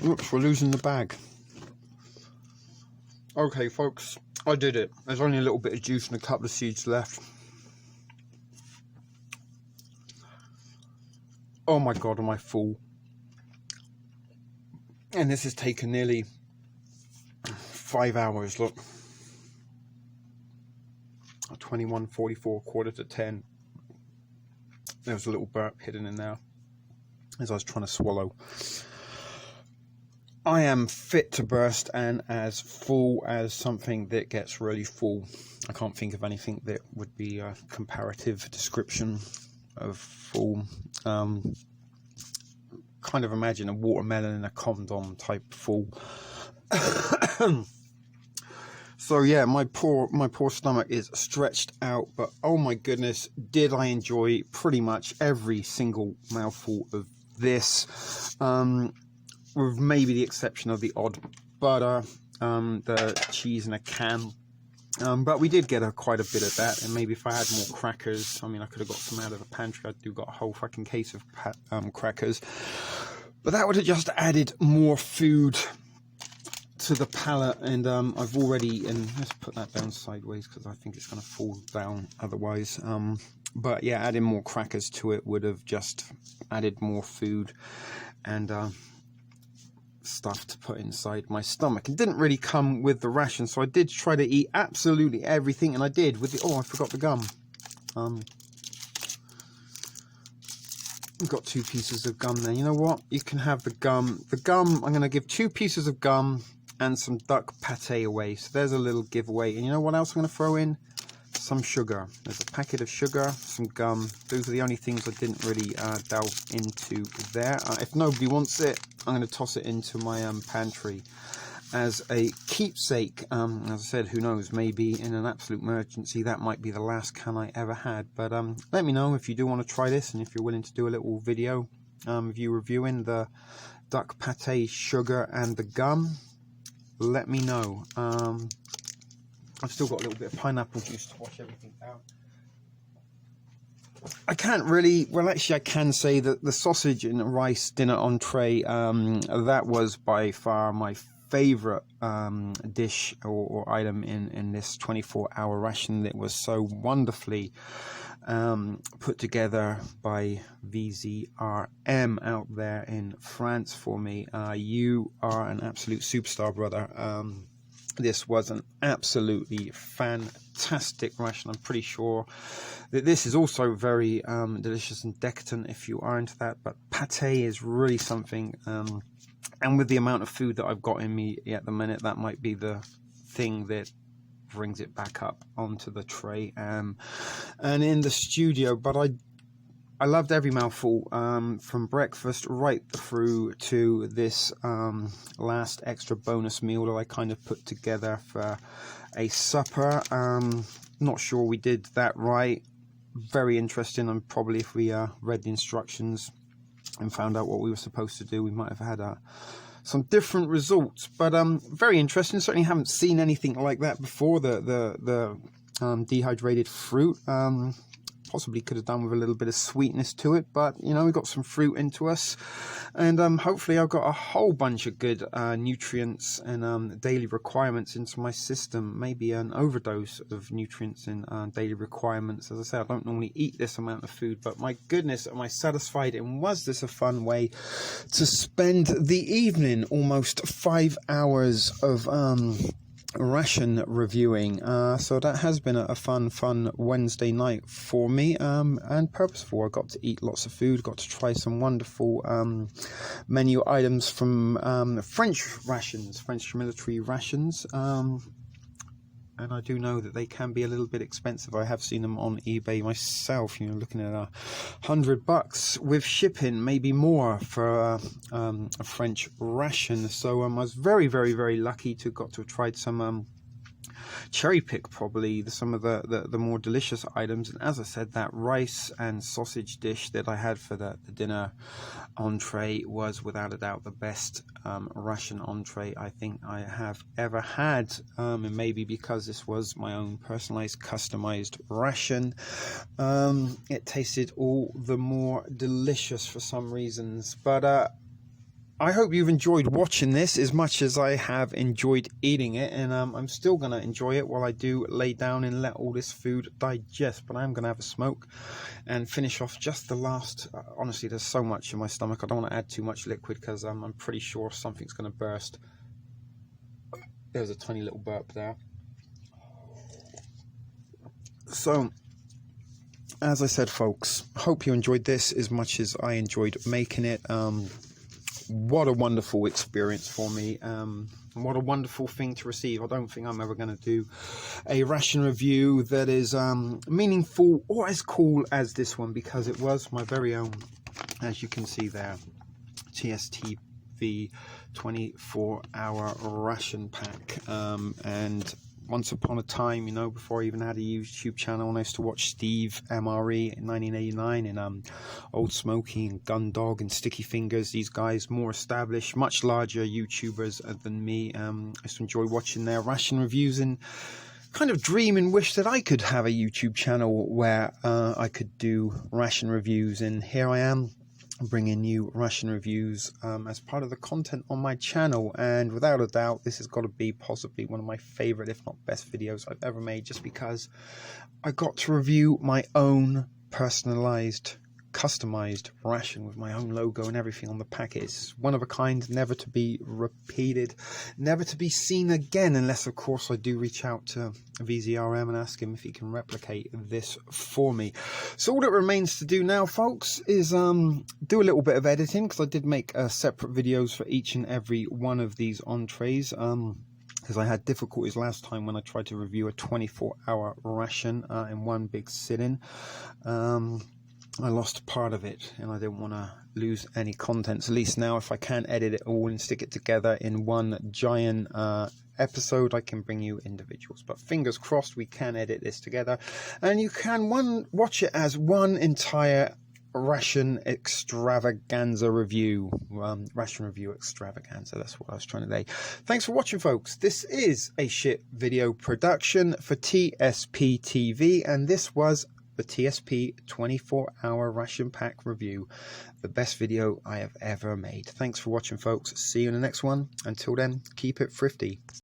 B: Oops, we're losing the bag. Okay, folks, I did it. There's only a little bit of juice and a couple of seeds left. Oh my god, am I full? And this has taken nearly 5 hours, look. 21:44, quarter to 10. There was a little burp hidden in there as I was trying to swallow. I am fit to burst and as full as something that gets really full. I can't think of anything that would be a comparative description of full. Kind of imagine a watermelon in a condom type full. So yeah, my poor stomach is stretched out, but oh my goodness, did I enjoy pretty much every single mouthful of this, with maybe the exception of the odd butter, the cheese in a can. But we did get quite a bit of that, and maybe if I had more crackers, I mean, I could have got some out of the pantry. I do got a whole fucking case of crackers, but that would have just added more food to the palate. And I've already, and let's put that down sideways because I think it's going to fall down otherwise. But yeah, adding more crackers to it would have just added more food and stuff to put inside my stomach. It didn't really come with the ration, so I did try to eat absolutely everything, and I did with the... Oh, I forgot the gum. I've got 2 pieces of gum there. You know what? You can have the gum. The gum, I'm going to give 2 pieces of gum
A: and some duck pate away. So there's a little giveaway. And you know what else I'm going to throw in? Some sugar. There's a packet of sugar, some gum. Those are the only things I didn't really delve into there. If nobody wants it, I'm going to toss it into my pantry as a keepsake. As I said, who knows, maybe in an absolute emergency that might be the last can I ever had. But let me know if you do want to try this, and if you're willing to do a little video of you reviewing the duck pate, sugar and the gum. Let me know. I've still got a little bit of pineapple juice to wash everything down. I can't really, well actually I can say that the sausage and rice dinner entree, that was by far my favorite dish or item in this 24-hour ration that was so wonderfully put together by vzrm out there in France for me. You are an absolute superstar, brother. This was an absolutely fantastic ration. I'm pretty sure that this is also very delicious and decadent if you are into that, but pate is really something. And with the amount of food that I've got in me at the minute, that might be the thing that brings it back up onto the tray and in the studio. But I loved every mouthful, from breakfast right through to this last extra bonus meal that I kind of put together for a supper. Not sure we did that right. Very interesting, and probably if we read the instructions and found out what we were supposed to do, we might have had some different results. But very interesting. Certainly haven't seen anything like that before. The dehydrated fruit, possibly could have done with a little bit of sweetness to it, but you know, we got some fruit into us, and hopefully I've got a whole bunch of good nutrients and daily requirements into my system. Maybe an overdose of nutrients and daily requirements. As I say, I don't normally eat this amount of food, but my goodness, am I satisfied, and was this a fun way to spend the evening. Almost 5 hours of ration reviewing, so that has been a fun Wednesday night for me, and purposeful. I got to eat lots of food, got to try some wonderful menu items from French rations, French military rations, and I do know that they can be a little bit expensive. I have seen them on eBay myself, you know, looking at $100 with shipping, maybe more for a French ration. So I was very lucky to got to have tried some cherry pick probably some of the more delicious items. And as I said, that rice and sausage dish that I had for the dinner entree was without a doubt the best ration entree I think I have ever had, and maybe because this was my own personalized customized ration, it tasted all the more delicious for some reasons. But I hope you've enjoyed watching this as much as I have enjoyed eating it, and I'm still going to enjoy it while I do lay down and let all this food digest. But I'm going to have a smoke and finish off just the last. Honestly, there's so much in my stomach. I don't want to add too much liquid because I'm pretty sure something's going to burst. There was a tiny little burp there. So, as I said, folks, hope you enjoyed this as much as I enjoyed making it. What a wonderful experience for me, and what a wonderful thing to receive. I don't think I'm ever going to do a ration review that is meaningful or as cool as this one, because it was my very own, as you can see there, TSP TV 24-hour ration pack. And once upon a time, you know, before I even had a YouTube channel, I used to watch Steve MRE in 1989 and Old Smokey and Gun Dog and Sticky Fingers. These guys, more established, much larger YouTubers than me. I used to enjoy watching their ration reviews and kind of dream and wish that I could have a YouTube channel where I could do ration reviews. And here I am, bringing you ration reviews as part of the content on my channel. And without a doubt, this has got to be possibly one of my favorite, if not best, videos I've ever made, just because I got to review my own personalized customized ration with my own logo and everything on the packet. It's one of a kind, never to be repeated, never to be seen again, unless of course I do reach out to vzrm and ask him if he can replicate this for me. So all that remains to do now, folks, is do a little bit of editing, because I did make separate videos for each and every one of these entrees, because I had difficulties last time when I tried to review a 24-hour ration in one big sit-in. I lost part of it, and I didn't want to lose any contents. At least now, if I can edit it all and stick it together in one giant episode, I can bring you individuals. But fingers crossed, we can edit this together, and you can watch it as one entire ration extravaganza review. Ration review extravaganza, that's what I was trying to say. Thanks for watching, folks. This is a shit video production for TSP TV, and this was the TSP 24-hour ration pack review, the best video I have ever made. Thanks for watching, folks. See you in the next one. Until then, keep it thrifty.